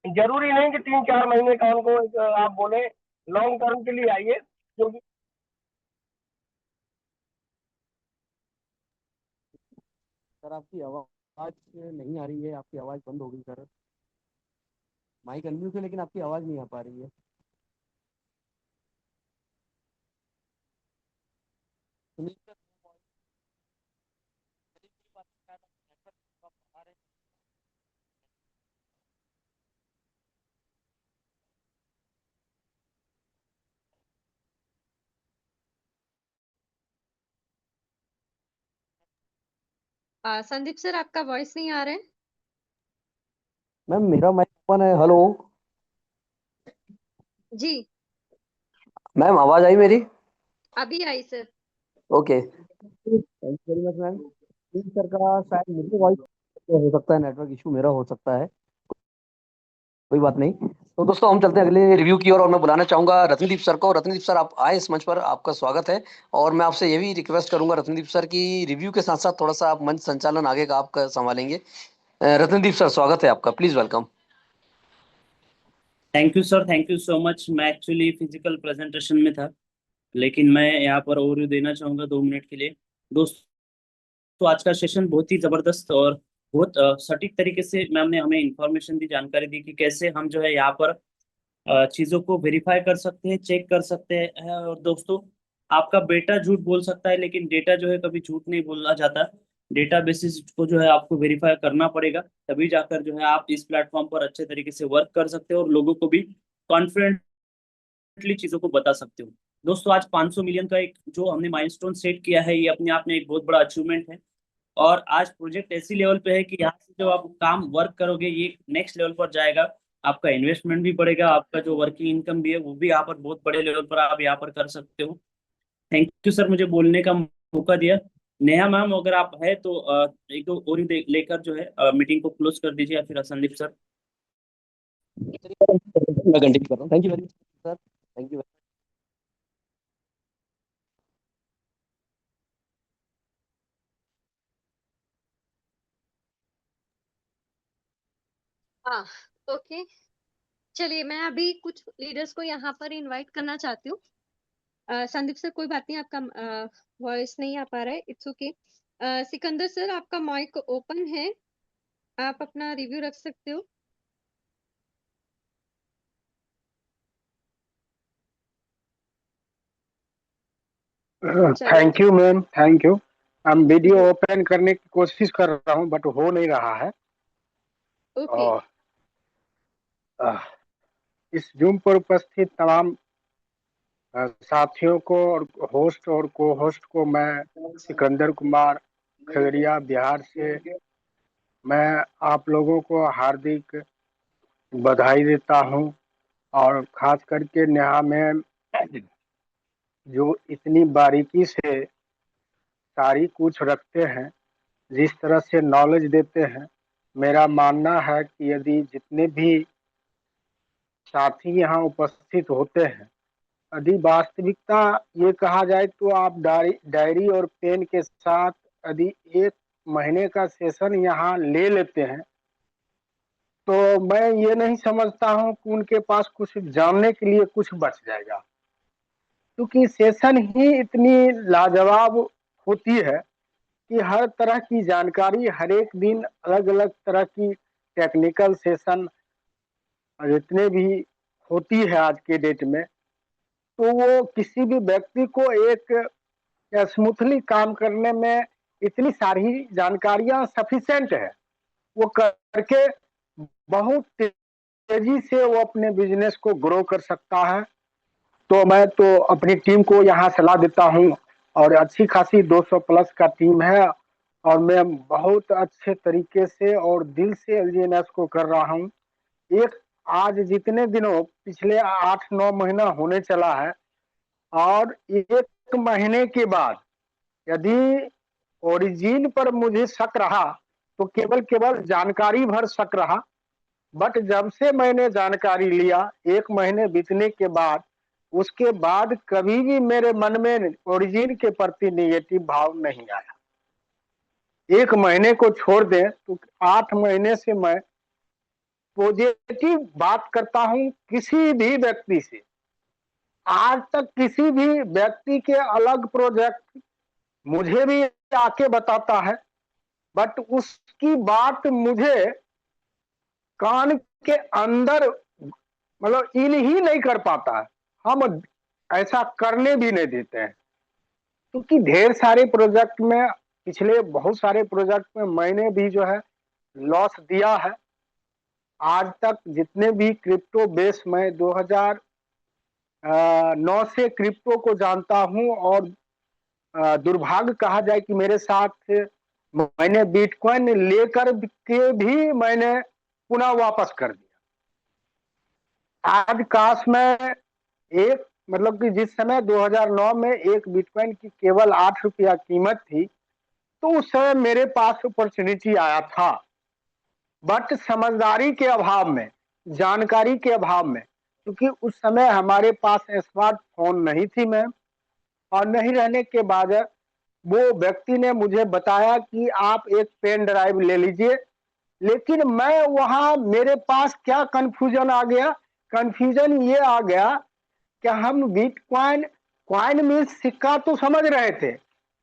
जरूरी नहीं कि 3-4 महीने का उनको आप बोले, लॉन्ग टर्म के लिए आइए, क्योंकि सर, आपकी आवाज नहीं आ रही है, आपकी आवाज बंद हो गई सर। माइक अनम्यूट है लेकिन आपकी आवाज नहीं आ पा रही है। सुनील सर, संदीप सर, आपका वॉइस नहीं आ रहा है। मैम मेरा माइक ओपन है। हेलो जी, मैम, आवाज आई मेरी? अभी आई sir. Okay, thank you very much ma'am. Sunil sir का शायद मुझे वॉइस हो सकता है, नेटवर्क इशू मेरा हो सकता है, कोई बात नहीं। तो दोस्तों, हम चलते हैं अगले रिव्यू की ओर और मैं बुलाना चाहूंगा रत्नदीप सर को। रत्नदीप सर, आप आए इस मंच पर, आपका स्वागत है। और मैं आपसे ये भी रिक्वेस्ट करूंगा रत्नदीप सर की, रिव्यू के साथ साथ थोड़ा सा आप मंच संचालन आगे का आपका संभालेंगे। रत्नदीप सर, स्वागत है आपका, please welcome. Thank you sir, thank you so much. मैं एक्चुअली फिजिकल प्रेजेंटेशन में था, लेकिन मैं यहाँ पर ओवरव्यू देना चाहूँगा 2 मिनट के लिए। दोस्तों, तो आज का सेशन बहुत ही ज़बरदस्त और बहुत सटीक तरीके से मैम ने हमें इंफॉर्मेशन दी, जानकारी दी कि कैसे हम जो है यहाँ पर चीज़ों को वेरीफाई कर सकते हैं, चेक कर सकते हैं। और दोस्तों, आपका बेटा झूठ बोल सकता है, लेकिन डेटा जो है कभी झूठ नहीं बोला जाता। डेटा बेसिस को जो है आपको वेरीफाई करना पड़ेगा, तभी जाकर जो है आप इस प्लेटफॉर्म पर अच्छे तरीके से वर्क कर सकते हो और लोगों को भी कॉन्फिडेंटली चीज़ों को बता सकते हो। दोस्तों, आज 500 मिलियन का एक जो हमने माइलस्टोन सेट किया है, ये अपने आप में एक बहुत बड़ा अचीवमेंट है। और आज प्रोजेक्ट ऐसी लेवल पे है कि यहाँ से जो आप काम वर्क करोगे, ये नेक्स्ट लेवल पर जाएगा। आपका इन्वेस्टमेंट भी बढ़ेगा, आपका जो वर्किंग इनकम भी है वो भी यहाँ पर बहुत बड़े लेवल पर आप यहाँ पर कर सकते हो। थैंक यू सर, मुझे बोलने का मौका दिया। नेहा मैम, अगर आप है तो एक दो और ही लेकर जो है मीटिंग को क्लोज कर दीजिए, या फिर संदीप सर। मैं कंटिन्यू कर रहा हूँ। Thank you very much sir, thank you. हाँ, ओके। चलिए, मैं अभी कुछ लीडर्स को यहाँ पर इनवाइट करना चाहती हूँ। संदीप सर, कोई बात नहीं, आपका वॉइस नहीं आ पा रहा है, इट्स ओके। सिकंदर सर, आपका माइक ओपन है, आप अपना रिव्यू रख सकते हो। Thank you ma'am, thank you. हम वीडियो जी ओपन करने की कोशिश कर रहा हूँ बट हो नहीं रहा है। ओके और इस जूम पर उपस्थित तमाम साथियों को और होस्ट और को होस्ट को मैं सिकंदर कुमार खगड़िया बिहार से मैं आप लोगों को हार्दिक बधाई देता हूँ। और खास करके नेहा मैम जो इतनी बारीकी से सारी कुछ रखते हैं, जिस तरह से नॉलेज देते हैं, मेरा मानना है कि यदि जितने भी साथी यहाँ उपस्थित होते हैं, यदि वास्तविकता ये कहा जाए तो आप डायरी और पेन के साथ यदि 1 महीने का सेशन यहाँ ले लेते हैं तो मैं ये नहीं समझता हूँ कि उनके पास कुछ जानने के लिए कुछ बच जाएगा, क्योंकि सेशन ही इतनी लाजवाब होती है कि हर तरह की जानकारी हर एक दिन अलग अलग तरह की टेक्निकल सेशन जितने भी होती है आज के डेट में, तो वो किसी भी व्यक्ति को एक स्मूथली काम करने में इतनी सारी जानकारियां सफिशिएंट है, वो करके बहुत तेजी से वो अपने बिजनेस को ग्रो कर सकता है। तो मैं तो अपनी टीम को यहाँ सलाह देता हूँ और अच्छी खासी 200 प्लस का टीम है और मैं बहुत अच्छे तरीके से और दिल से एलजीएनएस को कर रहा हूँ। एक आज जितने दिनों पिछले 8-9 महीना होने चला है और 1 महीने के बाद यदि ओरिजिन पर मुझे शक रहा तो केवल केवल जानकारी भर शक रहा, बट जब से मैंने जानकारी लिया 1 महीने बीतने के बाद, उसके बाद कभी भी मेरे मन में ओरिजिन के प्रति नेगेटिव भाव नहीं आया। 1 महीने को छोड़ दें तो 8 महीने से मैं पॉजिटिव बात करता हूं किसी भी व्यक्ति से। आज तक किसी भी व्यक्ति के अलग प्रोजेक्ट मुझे भी आके बताता है, बट उसकी बात मुझे कान के अंदर मतलब इन ही नहीं कर पाता है, हम ऐसा करने भी नहीं देते हैं। क्योंकि ढेर सारे प्रोजेक्ट में पिछले बहुत सारे प्रोजेक्ट में मैंने भी जो है लॉस दिया है। आज तक जितने भी क्रिप्टो बेस मैं 2009 से क्रिप्टो को जानता हूं और दुर्भाग्य कहा जाए कि मेरे साथ मैंने बिटकॉइन लेकर के भी मैंने पुनः वापस कर दिया। आज काश मैं एक मतलब कि जिस समय 2009 में एक बिटकॉइन की केवल 8 रुपया कीमत थी, तो उस समय मेरे पास अपॉर्चुनिटी आया था, बट समझदारी के अभाव में, जानकारी के अभाव में, क्योंकि उस समय हमारे पास स्मार्टफोन नहीं थी मैम, और नहीं रहने के बाद वो व्यक्ति ने मुझे बताया कि आप एक पेन ड्राइव ले लीजिए, लेकिन मैं वहां मेरे पास क्या कंफ्यूजन आ गया, कंफ्यूजन ये आ गया कि हम बिटकॉइन कॉइन में सिक्का तो समझ रहे थे,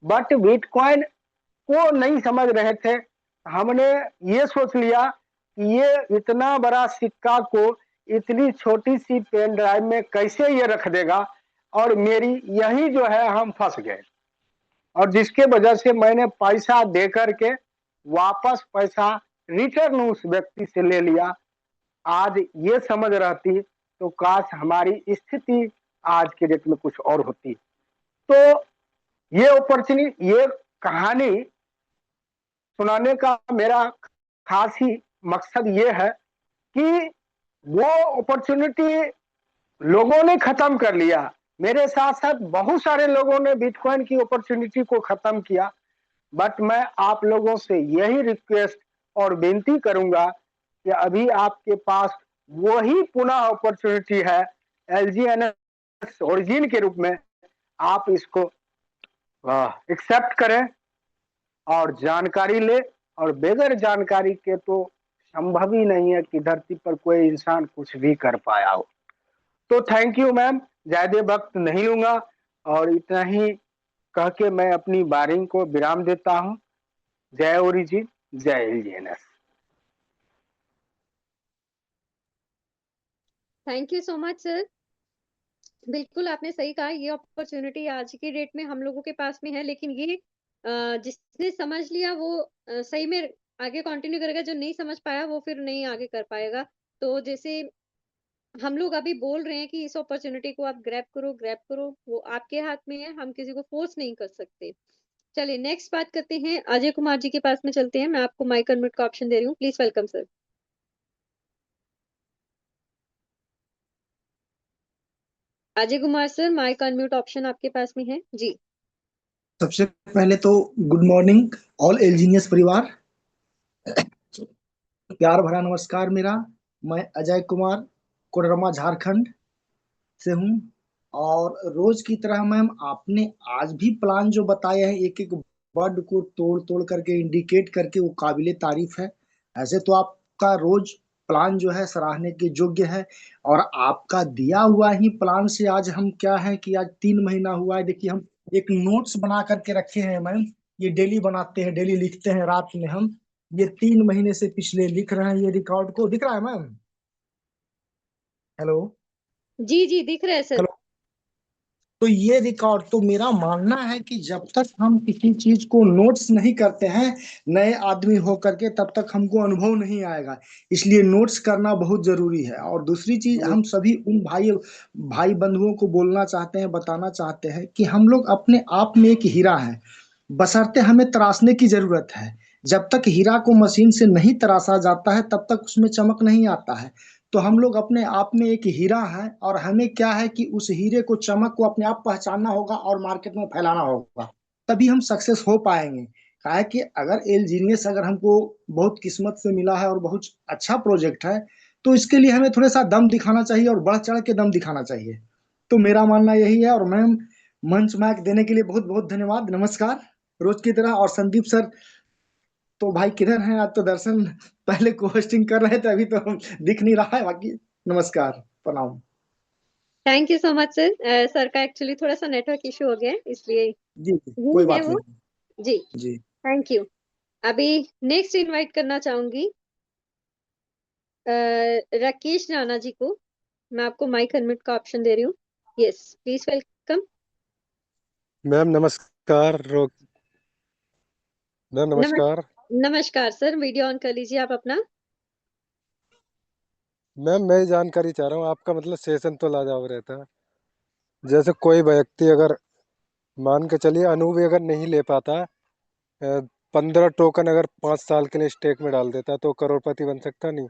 बट बिटकॉइन को नहीं समझ रहे थे। हमने ये सोच लिया कि ये इतना बड़ा सिक्का को इतनी छोटी सी पेन ड्राइव में कैसे ये रख देगा, और मेरी यही जो है हम फंस गए, और जिसके वजह से मैंने पैसा दे करके वापस पैसा रिटर्न उस व्यक्ति से ले लिया। आज ये समझ रहती तो काश हमारी स्थिति आज के डेट में कुछ और होती। तो ये अपॉर्चुनिटी, ये कहानी सुनाने का मेरा खास ही मकसद ये है कि वो अपॉर्चुनिटी लोगों ने खत्म कर लिया, मेरे साथ साथ बहुत सारे लोगों ने बिटकॉइन की अपॉर्चुनिटी को खत्म किया। बट मैं आप लोगों से यही रिक्वेस्ट और विनती करूंगा कि अभी आपके पास वही पुनः अपॉर्चुनिटी है एलजीएनएस ओरिजिन के रूप में, आप इसको एक्सेप्ट करें और जानकारी ले, और बगैर जानकारी के तो संभव ही नहीं है कि धरती पर कोई इंसान कुछ भी कर पाया हो। तो थैंक यू मैम, ज्यादा वक्त नहीं लूंगा और इतना ही कह के मैं अपनी बारिंग को विराम देता हूं। जय ओरिजिन, जय एलजीएनएस। Thank you so much sir. बिल्कुल आपने सही कहा, ये अपॉर्चुनिटी आज की डेट में हम लोगों के पास में है, लेकिन ये जिसने समझ लिया वो सही में आगे कंटिन्यू करेगा, जो नहीं समझ पाया वो फिर नहीं आगे कर पाएगा। तो जैसे हम लोग अभी बोल रहे हैं कि इस अपॉर्चुनिटी को आप ग्रैब करो, वो आपके हाथ में है, हम किसी को फोर्स नहीं कर सकते। चलिए नेक्स्ट बात करते हैं, अजय कुमार जी के पास में चलते हैं। मैं आपको माइक अनम्यूट का ऑप्शन दे रही हूँ, please welcome sir. Ajay Kumar sir, mic unmute option आपके पास में है जी। सबसे पहले तो गुड मॉर्निंग ऑल एलजीनियस परिवार, प्यार भरा नमस्कार मेरा। मैं अजय कुमार कोडरमा झारखंड से हूँ। और रोज की तरह मैम आपने आज भी प्लान जो बताया है एक एक वर्ड को तोड़ तोड़ करके इंडिकेट करके, वो काबिले तारीफ है। ऐसे तो आपका रोज प्लान जो है सराहने के योग्य है। और आपका दिया हुआ ही प्लान से आज हम क्या है कि आज 3 महीना हुआ है। देखिए हम एक नोट्स बना करके रखे हैं मैम, ये डेली बनाते हैं, डेली लिखते हैं रात में हम। ये 3 महीने से पिछले लिख रहे हैं, ये रिकॉर्ड को दिख रहा है मैम। हेलो जी जी दिख रहा है सर। हेलो। तो ये रिकॉर्ड, तो मेरा मानना है कि जब तक हम किसी चीज को नोट्स नहीं करते हैं नए आदमी हो करके, तब तक हमको अनुभव नहीं आएगा। इसलिए नोट्स करना बहुत जरूरी है। और दूसरी चीज, हम सभी उन भाई भाई बंधुओं को बोलना चाहते हैं, बताना चाहते हैं कि हम लोग अपने आप में एक हीरा है, बशर्ते हमें तराशने की जरूरत है। जब तक हीरा को मशीन से नहीं तराशा जाता है तब तक उसमें चमक नहीं आता है। तो हम लोग अपने आप में एक हीरा है, और हमें क्या है कि उस हीरे को, चमक को अपने आप पहचानना होगा और मार्केट में फैलाना होगा, तभी हम सक्सेस हो पाएंगे। काहे कि अगर एल जीनियस अगर हमको बहुत किस्मत से मिला है और बहुत अच्छा प्रोजेक्ट है, तो इसके लिए हमें थोड़ा सा दम दिखाना चाहिए और बढ़ चढ़ के दम दिखाना चाहिए। तो मेरा मानना यही है। और मैम, मंच माइक देने के लिए बहुत बहुत धन्यवाद, नमस्कार रोज की तरह। और संदीप सर तो भाई किधर हैं? आज तो दर्शन पहले को होस्टिंग कर रहे थे, अभी तो दिख नहीं रहा है। बाकी नमस्कार, प्रणाम। Thank you so much sir. Sir का एक्चुअली थोड़ा सा नेटवर्क इशू हो गया है, इसलिए जी जी, कोई यही है बात वो। नहीं। जी जी थैंक यू। अभी नेक्स्ट इनवाइट करना चाहूंगी राकेश राणा जी को। मैं आपको माइक अनम्यूट का ऑप्शन दे रही हूँ। Yes please welcome. मैम नमस्कार। मैम नमस्कार। नमस्कार सर, वीडियो ऑन कर लीजिए आप अपना। मैम मैं जानकारी चाह रहा हूँ, आपका मतलब सेशन तो लाजवाब रहता है। जैसे कोई व्यक्ति अगर मान के चलिए अनुभव अगर नहीं ले पाता, 15 टोकन अगर 5 साल के लिए स्टेक में डाल देता तो करोड़पति बन सकता नहीं?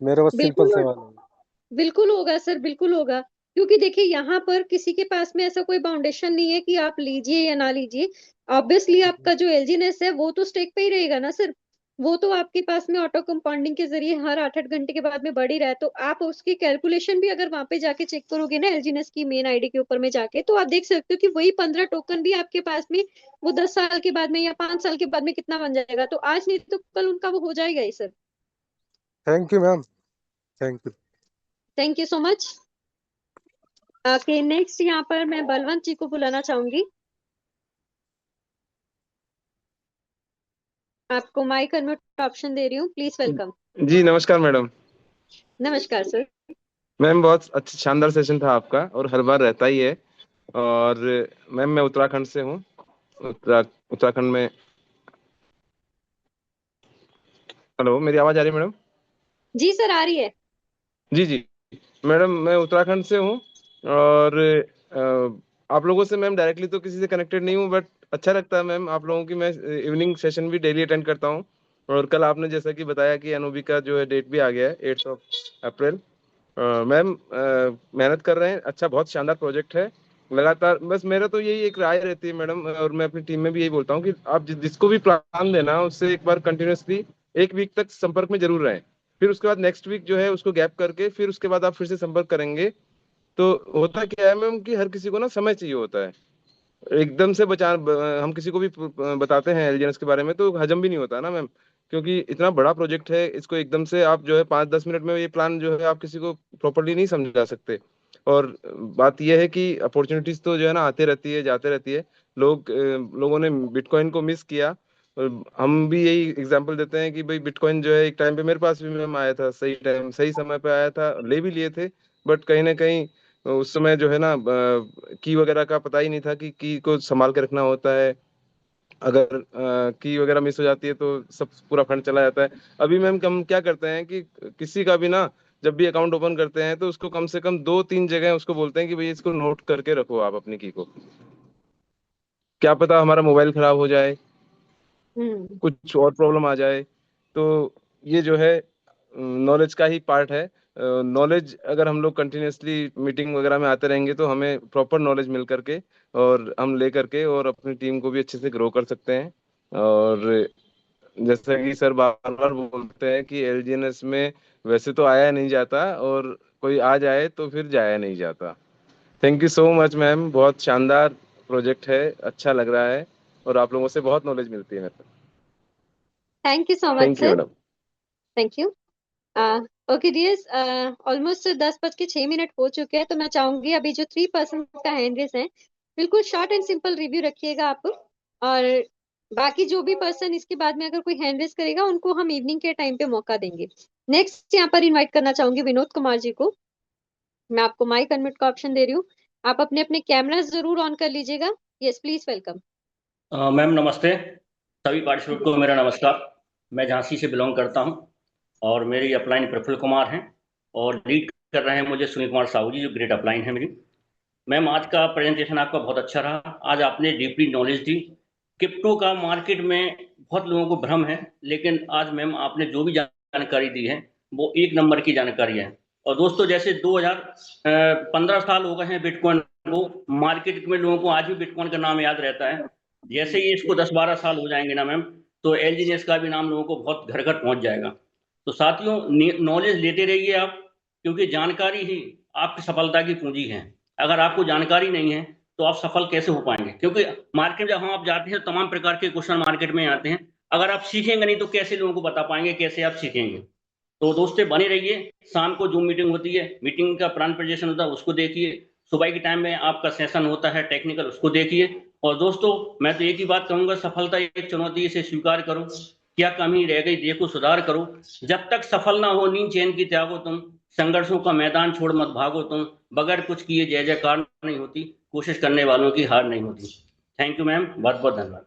मेरा बस सिंपल बिल्कुल सवाल है। बिल्कुल होगा सर, बिल्कुल होगा। क्योंकि देखिए यहाँ पर किसी के पास में ऐसा कोई बाउंडेशन नहीं है कि आप लीजिए या ना लीजिए। ऑब्वियसली आपका जो एलजीनेस है वो तो स्टेक पे ही रहेगा ना सर। वो तो आपके पास में ऑटो कंपाउंडिंग के जरिए हर 8-8 घंटे के बाद में बढ़ ही रहा है। तो आप उसकी कैलकुलेशन भी अगर वहां पे जाके चेक करोगे ना एलजीनेस की मेन आईडी के ऊपर में जाके, तो आप देख सकते हो कि वही 15 टोकन भी आपके पास में वो 10 साल के बाद में या 5 साल के बाद में कितना बन जाएगा। तो आज नहीं तो कल उनका वो हो जाएगा ही sir. Thank you ma'am, thank you. Thank you so much. Okay next यहाँ पर मैं बलवंत जी को बुलाना चाहूंगी। आपको माइक अनम्यूट ऑप्शन दे रही हूँ, प्लीज वेलकम। जी नमस्कार मैडम। नमस्कार सर। मैम बहुत अच्छा शानदार सेशन था आपका, और हर बार रहता ही है। और मैम मैं उत्तराखंड से हूँ। उत्तराखंड में। हेलो, मेरी आवाज आ रही है मैडम? जी सर आ रही है। जी जी। मैडम मैं उत्तराखंड से हूँ। और आप लोगों से मैम डायरेक्टली तो किसी से कनेक्टेड नहीं हूँ, बट अच्छा लगता है मैम आप लोगों की। मैं इवनिंग सेशन भी डेली अटेंड करता हूँ। और कल आपने जैसा कि बताया कि एनओबी का जो है डेट भी आ गया है, 8 अप्रैल। मैम मेहनत कर रहे हैं, अच्छा बहुत शानदार प्रोजेक्ट है। लगातार बस मेरा तो यही एक राय रहती है मैडम, और मैं अपनी टीम में भी यही बोलता हूँ कि आप जिसको भी प्लान देना उससे एक बार कंटिन्यूअसली 1 वीक तक संपर्क में जरूर रहें। फिर उसके बाद नेक्स्ट वीक जो है उसको गैप करके फिर उसके बाद आप फिर से संपर्क करेंगे। तो होता क्या है मैम कि हर किसी को ना समय चाहिए होता है। एकदम से हम किसी को भी बताते हैं एलिजेंस के बारे में तो हजम भी नहीं होता ना मैम। क्योंकि इतना बड़ा प्रोजेक्ट है, इसको एकदम से आप जो है 5-10 मिनट में ये प्लान जो है आप किसी को प्रॉपरली नहीं समझा सकते। और बात यह है कि अपॉर्चुनिटीज तो जो है ना आते रहती है जाते रहती है। लोगों ने बिटकॉइन को मिस किया। और हम भी यही एग्जांपल देते हैं कि भाई बिटकॉइन जो है एक टाइम पे मेरे पास भी मैम आया था, सही टाइम सही समय पे आया था, ले भी लिए थे। बट कहीं ना कहीं उस समय जो है ना की वगैरह का पता ही नहीं था कि की को संभाल के रखना होता है। अगर की वगैरह मिस हो जाती है तो सब पूरा फंड चला जाता है। अभी मैम हम क्या करते हैं कि किसी का भी ना जब भी अकाउंट ओपन करते हैं तो उसको कम से कम 2-3 जगह उसको बोलते हैं कि भाई इसको नोट करके रखो आप अपनी की को। क्या पता हमारा मोबाइल खराब हो जाए, कुछ और प्रॉब्लम आ जाए। तो ये जो है नॉलेज का ही पार्ट है। नॉलेज अगर हम लोग कंटिन्यूअसली मीटिंग वगैरह में आते रहेंगे तो हमें प्रॉपर नॉलेज मिल करके और हम ले करके और अपनी टीम को भी अच्छे से ग्रो कर सकते हैं। और जैसा कि सर बार बार बोलते हैं कि एलजीएनएस में वैसे तो आया नहीं जाता और कोई आ जाए तो फिर जाया नहीं जाता। Thank you so much ma'am, बहुत शानदार प्रोजेक्ट है, अच्छा लग रहा है और आप लोगों से बहुत नॉलेज मिलती है मेरे को। Thank you so much thank you sir, madam. Thank you. Okay dears, almost 10:06 हो चुके हैं, तो मैं चाहूंगी अभी जो 3% का हैंड रेस है, बिल्कुल शॉर्ट एंड सिंपल रिव्यू रखिएगा आप। और बाकी जो भी पर्सन इसके बाद में अगर कोई हैंड रेस करेगा उनको हम इवनिंग के टाइम पे मौका देंगे। नेक्स्ट यहाँ पर इनवाइट करना चाहूंगी विनोद कुमार जी को। मैं आपको माइक अनम्यूट का ऑप्शन दे रही हूँ, आप अपने अपने कैमरास जरूर ऑन कर लीजिएगा। Yes please, welcome. मैम नमस्ते, सभी पार्टिसिपेंट को मेरा नमस्कार। मैं झांसी से बिलोंग करता हूं और मेरी अपलाइन प्रफुल्ल कुमार हैं और लीड कर रहे हैं मुझे सुनील कुमार साहू जी, जो ग्रेट अपलाइन है मेरी। मैम आज का प्रेजेंटेशन आपका बहुत अच्छा रहा। आज आपने डीपली नॉलेज दी। क्रिप्टो का मार्केट में बहुत लोगों को भ्रम है, लेकिन आज मैम आपने जो भी जानकारी दी है वो एक नंबर की जानकारी है। और दोस्तों जैसे 2015 साल हो गए हैं बिटकॉइन को, मार्केट में लोगों को आज भी बिटकॉइन का नाम याद रहता है। जैसे ही इसको 10-12 साल हो जाएंगे ना मैम, तो एलजीएनएस का भी नाम लोगों को बहुत घर घर पहुंच जाएगा। तो साथियों नॉलेज लेते रहिए आप, क्योंकि जानकारी ही आपकी सफलता की पूंजी है। अगर आपको जानकारी नहीं है तो आप सफल कैसे हो पाएंगे, क्योंकि मार्केट जब हम आप जाते हैं तमाम प्रकार के क्वेश्चन मार्केट में आते हैं। अगर आप सीखेंगे नहीं तो कैसे लोगों को बता पाएंगे, कैसे आप सीखेंगे। तो दोस्तों बने रहिए। शाम को जूम मीटिंग होती है, मीटिंग का प्लान प्रेजेंटेशन होता है, उसको देखिए। सुबह के टाइम में आपका सेशन होता है टेक्निकल, उसको देखिए। और दोस्तों मैं तो एक ही बात कहूंगा, सफलता एक चुनौती से स्वीकार करो, क्या कमी रह गई देखो, सुधार करो। जब तक सफल ना हो नींद चैन की त्यागो तुम, संघर्षों का मैदान छोड़ मत भागो तुम, बगैर कुछ किए जय जयकार नहीं होती, कोशिश करने वालों की हार नहीं होती। थैंक यू मैम, बहुत बहुत धन्यवाद।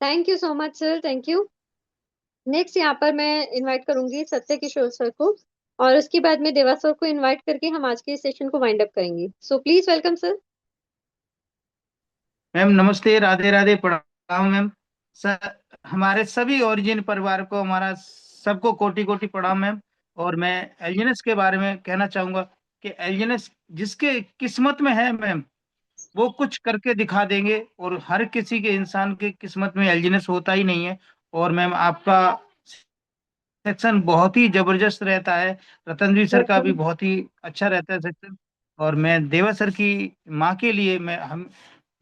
Thank you so much sir, thank you. Next यहाँ पर मैं इनवाइट करूंगी सत्य किशोर सर को, और उसके बाद में देवा सर को इनवाइट करके हम आज के सेशन को वाइंड अप करेंगे। So please welcome sir. Ma'am नमस्ते, राधे राधे, प्रणाम मैम। सर हमारे सभी ओरिजिन परिवार को हमारा सबको कोटि कोटि प्रणाम मैम। और मैं एलजीएनएस के बारे में कहना चाहूंगा कि एलजीएनएस जिसके किस्मत में है मैम, वो कुछ करके दिखा देंगे, और हर किसी के इंसान के किस्मत में एलजीएनएस होता ही नहीं है। और मैम आपका सेक्शन बहुत ही जबरदस्त रहता है, रतनजी सर का भी बहुत ही अच्छा रहता है सेक्शन। और मैं देवा सर की माँ के लिए मैं हम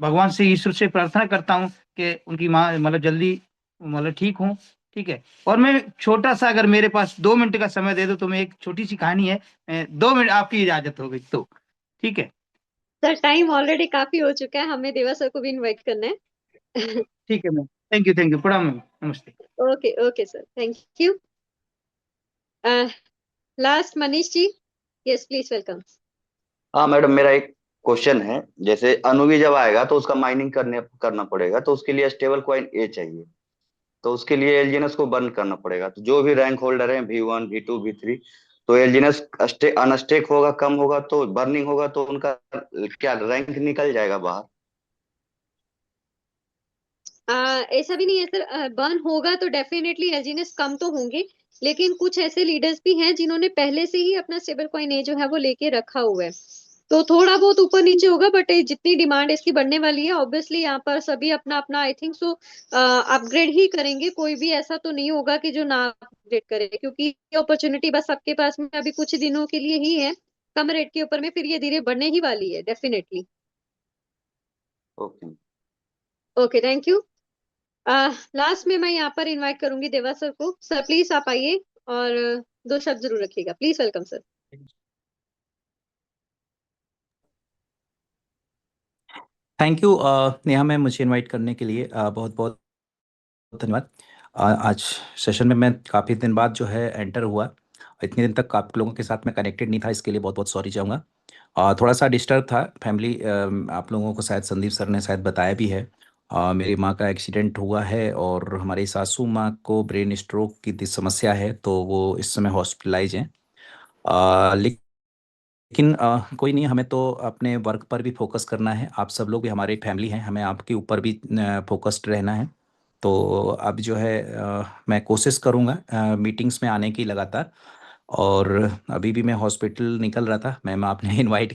भगवान से, ईश्वर से प्रार्थना करता हूँ कि उनकी माँ मतलब जल्दी मतलब ठीक हो। ठीक है। और मैं छोटा सा, अगर मेरे पास 2 मिनट का समय दे दो तो मैं एक छोटी सी कहानी है, 2 मिनट आपकी इजाजत हो गई तो ठीक है। सर टाइम ऑलरेडी काफी हो चुका है, हमें देवा सर को भी इनवाइट करना है। ठीक है मैम, थैंक यू, प्रणाम मैम, नमस्ते। Okay okay sir, thank you. Last Manish ji, yes please welcome. हाँ मैडम, मेरा एक क्वेश्चन है। जैसे अनुवी जब आएगा तो उसका माइनिंग करना पड़ेगा, तो उसके लिए स्टेबल कॉइन ए चाहिए। तो उसके लिए एलजीएनएस को बर्न करना पड़ेगा। तो जो भी रैंक होल्डर है V1 V2 V3, तो एलजीएनएस अनस्टेक होगा, कम होगा तो बर्निंग होगा, तो उनका क्या रैंक निकल जाएगा बाहर? ऐसा भी नहीं है सर, बर्न होगा तो डेफिनेटली एलजीएनएस कम तो होंगे, लेकिन कुछ ऐसे लीडर्स भी हैं जिन्होंने पहले से ही अपना स्टेबल कॉइन ए जो है वो लेके रखा हुआ है, तो थोड़ा बहुत ऊपर नीचे होगा, बट जितनी डिमांड इसकी बढ़ने वाली है ऑब्वियसली यहाँ पर सभी अपना अपना आई थिंक सो अपग्रेड ही करेंगे। कोई भी ऐसा तो नहीं होगा कि जो ना अपग्रेड करे, क्योंकि ये अपॉर्चुनिटी बस सबके पास में अभी कुछ दिनों के लिए ही है कम रेट के ऊपर में, फिर ये धीरे बढ़ने ही वाली है definitely. Okay. Okay thank you. Last में मैं यहाँ पर इनवाइट करूंगी देवा सर को। सर प्लीज आप आइए और 2 शब्द जरूर रखिएगा, please welcome sir. Thank you Neha ma'am, मुझे इनवाइट करने के लिए बहुत बहुत धन्यवाद। आज सेशन में मैं काफ़ी दिन बाद जो है एंटर हुआ। इतने दिन तक आप लोगों के साथ मैं कनेक्टेड नहीं था, इसके लिए बहुत बहुत सॉरी चाहूँगा। थोड़ा सा डिस्टर्ब था फैमिली। आप लोगों को शायद संदीप सर ने शायद बताया भी है। मेरी माँ का एक्सीडेंट हुआ है और हमारी सासू माँ को ब्रेन स्ट्रोक की समस्या है, तो वो इस समय हॉस्पिटलाइज हैं। लेकिन कोई नहीं, हमें तो अपने वर्क पर भी फोकस करना है। आप सब लोग भी हमारी फैमिली हैं, हमें आपके ऊपर भी फोकस्ड रहना है। तो अब जो है मैं कोशिश करूँगा मीटिंग्स में आने की लगातार। और अभी भी मैं हॉस्पिटल निकल रहा था, मैम आपने इनवाइट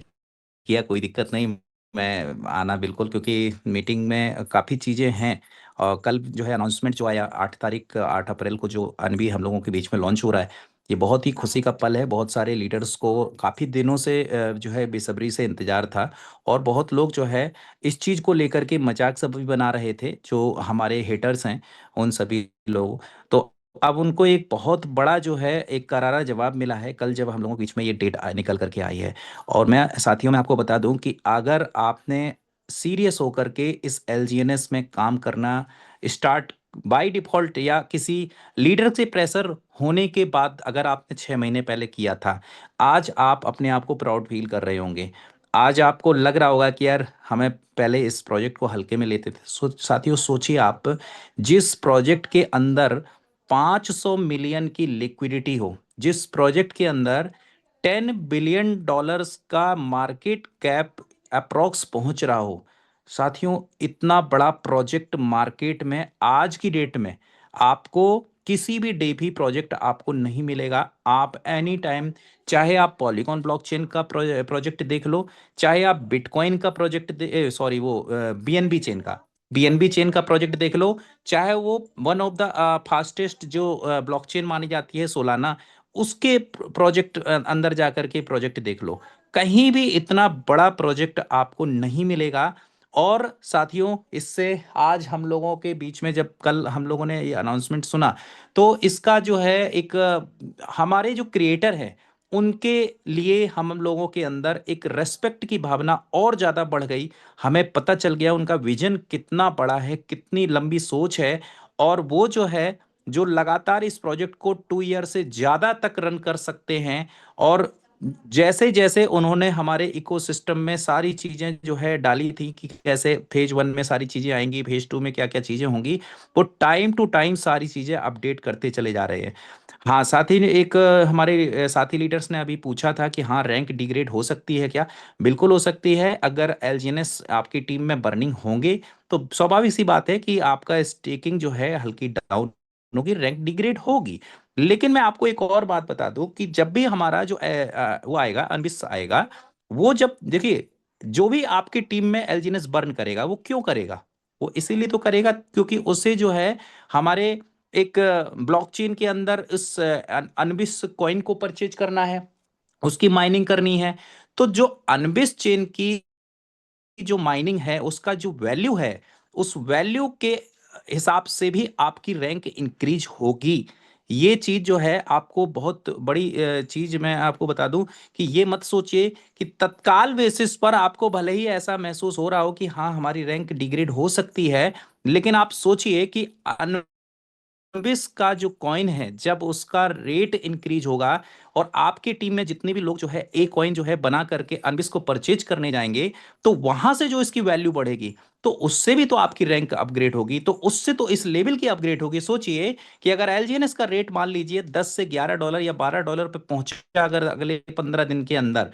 किया, कोई दिक्कत नहीं, मैं आना बिल्कुल, क्योंकि मीटिंग में काफ़ी चीज़ें हैं। और कल जो है अनाउंसमेंट जो आया 8 अप्रैल को, जो अनबी हम लोगों के बीच में लॉन्च हो रहा है, ये बहुत ही खुशी का पल है। बहुत सारे लीडर्स को काफ़ी दिनों से जो है बेसब्री से इंतज़ार था। और बहुत लोग जो है इस चीज़ को लेकर के मजाक सब भी बना रहे थे, जो हमारे हेटर्स हैं उन सभी लोग। तो अब उनको एक बहुत बड़ा जो है एक करारा जवाब मिला है कल, जब हम लोगों के बीच में ये डेट निकल करके आई है। और मैं साथियों में आपको बता दूं कि अगर आपने सीरियस होकर के इस एलजीएनएस में काम करना स्टार्ट बाय डिफॉल्ट, या किसी लीडर से प्रेशर होने के बाद अगर आपने 6 महीने पहले किया था, आज आप अपने आप को प्राउड फील कर रहे होंगे। आज आपको लग रहा होगा कि यार हमें पहले इस प्रोजेक्ट को हल्के में लेते थे। साथियों सोचिए आप, जिस प्रोजेक्ट के अंदर 500 मिलियन की लिक्विडिटी हो, जिस प्रोजेक्ट के अंदर $10 बिलियन का मार्केट कैप अप्रोक्स पहुंच रहा हो। साथियों इतना बड़ा प्रोजेक्ट मार्केट में आज की डेट में आपको किसी भी डे भी प्रोजेक्ट आपको नहीं मिलेगा। आप एनी टाइम, चाहे आप पॉलीगॉन ब्लॉकचेन का प्रोजेक्ट देख लो, चाहे आप बिटकॉइन का प्रोजेक्ट सॉरी वो बीएनबी चेन का प्रोजेक्ट देख लो, चाहे वो वन ऑफ द फास्टेस्ट जो ब्लॉकचेन मानी जाती है सोलाना, उसके प्रोजेक्ट अंदर जाकर के प्रोजेक्ट देख लो, कहीं भी इतना बड़ा प्रोजेक्ट आपको नहीं मिलेगा। और साथियों इससे आज हम लोगों के बीच में, जब कल हम लोगों ने ये अनाउंसमेंट सुना, तो इसका जो है एक हमारे जो क्रिएटर है उनके लिए हम लोगों के अंदर एक रेस्पेक्ट की भावना और ज्यादा बढ़ गई। हमें पता चल गया उनका विजन कितना बड़ा है, कितनी लंबी सोच है। और वो जो है जो लगातार इस प्रोजेक्ट को 2 ईयर से ज्यादा तक रन कर सकते हैं। और जैसे जैसे उन्होंने हमारे इकोसिस्टम में सारी चीजें जो है डाली थी कि कैसे फेज 1 में सारी चीजें आएंगी, फेज 2 में क्या क्या चीजें होंगी, वो टाइम टू टाइम सारी चीजें अपडेट करते चले जा रहे हैं। हाँ, साथ ही एक हमारे साथी लीडर्स ने अभी पूछा था कि हाँ रैंक डिग्रेड हो सकती है क्या। बिल्कुल हो सकती है। अगर एलजीएनएस आपकी टीम में बर्निंग होंगे तो स्वाभाविक सी बात है कि आपका स्टेकिंग जो है हल्की डाउन होगी, रैंक डिग्रेड होगी। लेकिन मैं आपको एक और बात बता दूं कि जब भी हमारा जो वो आएगा, अनबिस आएगा, वो जब देखिए, जो भी आपकी टीम में एलजीएनएस बर्न करेगा, वो क्यों करेगा? वो इसीलिए तो करेगा क्योंकि उसे जो है हमारे एक ब्लॉकचेन के इस अनबिस कॉइन को परचेज करना है, उसकी माइनिंग करनी है। तो जो अनबिस चेन की जो माइनिंग है, उसका जो वैल्यू है, उस वैल्यू के हिसाब से भी आपकी रैंक इंक्रीज होगी। ये चीज जो है आपको बहुत बड़ी चीज मैं आपको बता दूं कि ये मत सोचिए कि तत्काल बेसिस पर आपको भले ही ऐसा महसूस हो रहा हो कि हाँ हमारी रैंक डिग्रेड हो सकती है, लेकिन आप सोचिए कि एनबिस का जो कॉइन है, जब उसका रेट इंक्रीज होगा और आपके टीम में जितने भी लोग जो है ए कॉइन जो है बना करके अनबिस को परचेज करने जाएंगे, तो वहां से जो इसकी वैल्यू बढ़ेगी, तो उससे भी तो आपकी रैंक अपग्रेड होगी, तो उससे तो इस लेवल की अपग्रेड होगी। सोचिए कि अगर एलजीएनएस का रेट मान लीजिए $10 से $11 या $12 पे पहुंचा अगर अगले 15 दिन के अंदर,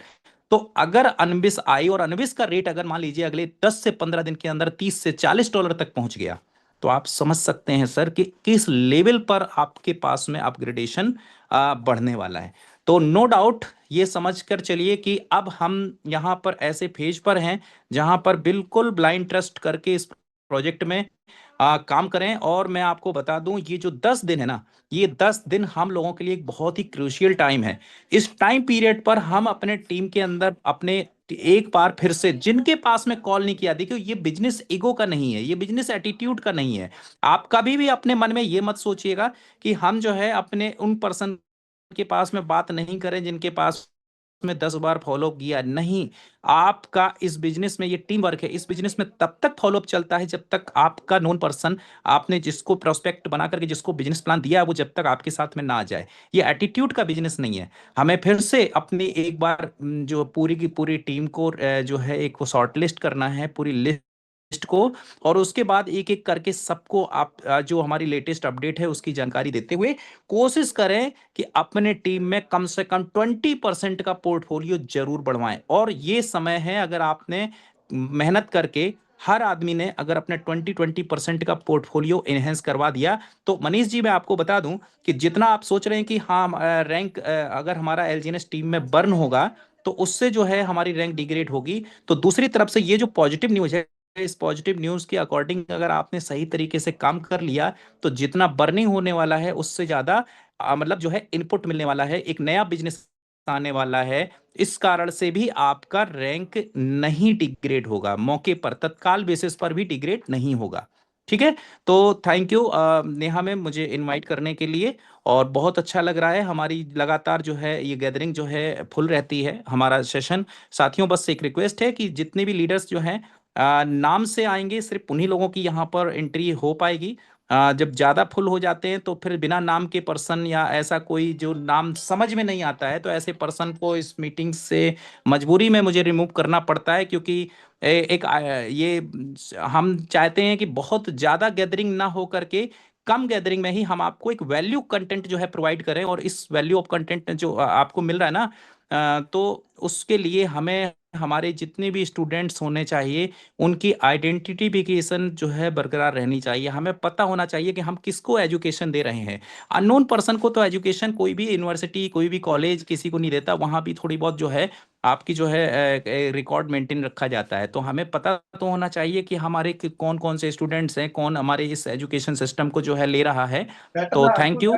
तो अगर अनबिस आई और अनबिस का रेट अगर मान लीजिए अगले 10 से 15 दिन के अंदर $30 से $40 तक पहुंच गया, तो आप समझ सकते हैं सर कि किस लेवल पर आपके पास में अपग्रेडेशन बढ़ने वाला है। तो नो डाउट ये समझ कर चलिए कि अब हम यहाँ पर ऐसे फेज पर हैं जहां पर बिल्कुल ब्लाइंड ट्रस्ट करके इस प्रोजेक्ट में काम करें। और मैं आपको बता दूं, ये जो 10 दिन है ना, ये 10 दिन हम लोगों के लिए एक बहुत ही क्रूशियल टाइम है। इस टाइम पीरियड पर हम अपने टीम के अंदर अपने एक बार फिर से, जिनके पास में कॉल नहीं किया, देखिए ये बिजनेस ईगो का नहीं है, ये बिजनेस एटीट्यूड का नहीं है। आप कभी भी अपने मन में ये मत सोचिएगा कि हम जो है अपने उन पर्सन के पास में बात नहीं करें जिनके पास में 10 बार फॉलो किया नहीं। आपका इस बिजनेस में, ये टीम वर्क है, इस बिजनेस में तब तक फॉलोअप चलता है जब तक आपका नोन पर्सन, आपने जिसको प्रोस्पेक्ट बना करके जिसको बिजनेस प्लान दिया है, वो जब तक आपके साथ में ना आ जाए। ये एटीट्यूड का बिजनेस नहीं है। हमें फिर से अपनी एक बार जो पूरी की पूरी टीम को जो है एक शॉर्टलिस्ट करना है, पूरी लिस्ट को, और उसके बाद एक एक करके सबको आप जो हमारी लेटेस्ट अपडेट है उसकी जानकारी देते हुए कोशिश करें कि अपने टीम में कम से कम 20% का पोर्टफोलियो जरूर बढ़वाएं। और ये समय है, अगर आपने मेहनत करके, हर आदमी ने अगर अपने 20% का पोर्टफोलियो एनहेंस करवा दिया, तो मनीष जी मैं आपको बता दूं कि जितना आप सोच रहे हैं कि हाँ रैंक अगर हमारा एलजीएनएस टीम में बर्न होगा तो उससे जो है हमारी रैंक डिग्रेड होगी, तो दूसरी तरफ से ये जो पॉजिटिव न्यूज है, इस पॉजिटिव न्यूज के अकॉर्डिंग अगर आपने सही तरीके से काम कर लिया तो जितना बर्निंग होने वाला है उससे ज्यादा मतलब जो है इनपुट मिलने वाला है, एक नया बिजनेस आने वाला है। इस कारण से भी आपका रैंक नहीं डिग्रेड होगा, मौके पर तत्काल बेसिस पर भी डिग्रेड नहीं होगा। ठीक है, तो थैंक यू नेहा मैम मुझे इनवाइट करने के लिए, और बहुत अच्छा लग रहा है। हमारी लगातार जो है ये गैदरिंग जो है फुल रहती है हमारा सेशन। साथियों बस एक रिक्वेस्ट है कि जितने भी लीडर्स जो हैं नाम से आएंगे, सिर्फ उन्हीं लोगों की यहाँ पर एंट्री हो पाएगी। जब ज़्यादा फुल हो जाते हैं तो फिर बिना नाम के पर्सन या ऐसा कोई जो नाम समझ में नहीं आता है, तो ऐसे पर्सन को इस मीटिंग से मजबूरी में मुझे रिमूव करना पड़ता है, क्योंकि ये हम चाहते हैं कि बहुत ज़्यादा गैदरिंग ना हो करके कम गैदरिंग में ही हम आपको एक वैल्यू कंटेंट जो है प्रोवाइड करें। और इस वैल्यू ऑफ कंटेंट जो आपको मिल रहा है ना, तो उसके लिए हमें हमारे जितने भी स्टूडेंट्स होने चाहिए उनकी आइडेंटिफिकेशन जो है बरकरार रहनी चाहिए। हमें पता होना चाहिए कि हम किसको एजुकेशन दे रहे हैं। अननोन पर्सन को तो एजुकेशन कोई भी यूनिवर्सिटी, कोई भी कॉलेज किसी को नहीं देता, वहाँ भी थोड़ी बहुत जो है आपकी जो है रिकॉर्ड मेंटेन रखा जाता है। तो हमें पता तो होना चाहिए कि हमारे कौन कौन से स्टूडेंट्स हैं, कौन हमारे इस एजुकेशन सिस्टम को जो है ले रहा है। तो thank you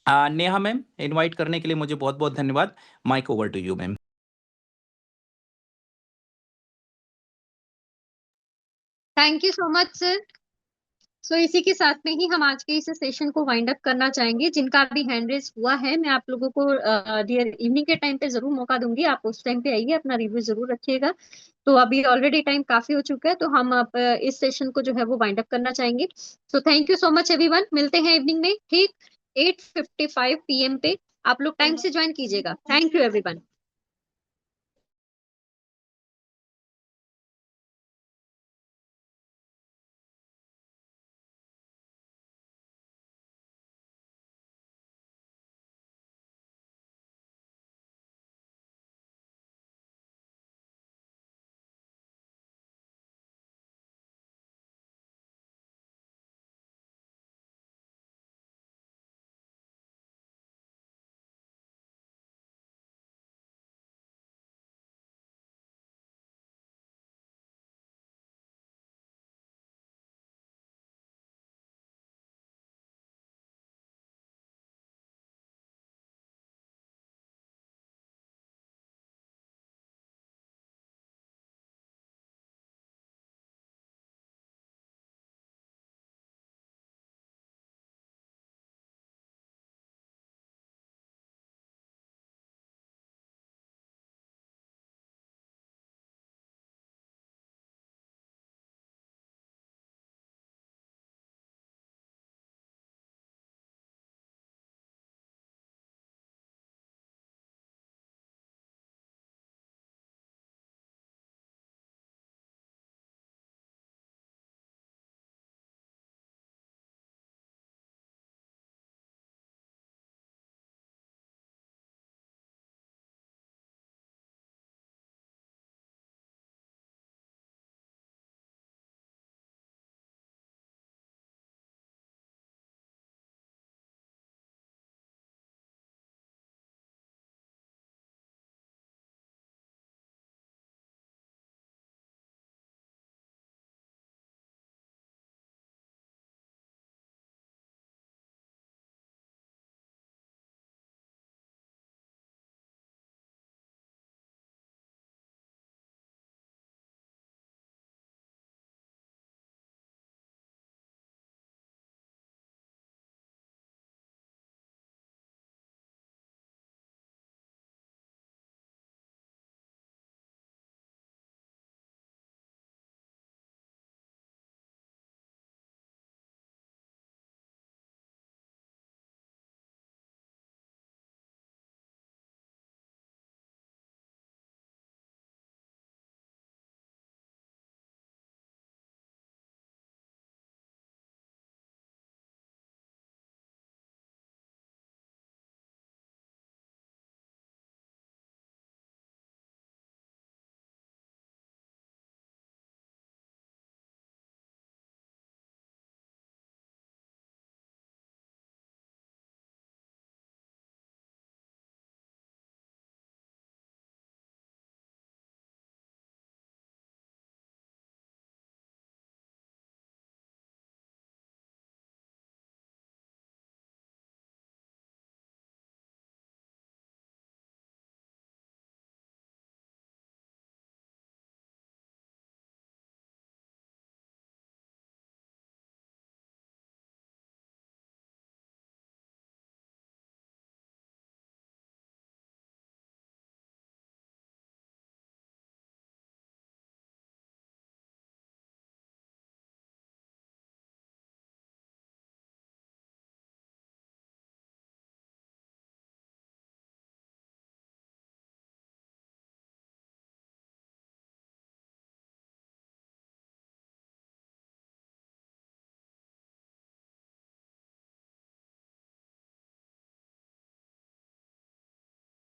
Neha ma'am, invite करने के लिए मुझे बहुत बहुत धन्यवाद। Mic over to you ma'am. Thank you so much sir. So इसी के साथ में ही हम आज के इस सेशन को वाइंड अप करना चाहेंगे। जिनका भी हैंड रेस हुआ है, मैं आप लोगों को डियर इवनिंग के टाइम पे जरूर मौका दूंगी, आप उस टाइम पे आइए, अपना रिव्यू जरूर रखिएगा। तो अभी ऑलरेडी टाइम काफी हो चुका है, तो हम अब इस सेशन को जो है वो वाइंड अप करना चाहेंगे। सो thank you so much everyone. मिलते हैं इवनिंग में ठीक 8:55 PM पे। आप लोग टाइम से ज्वाइन कीजिएगा। Thank you everyone.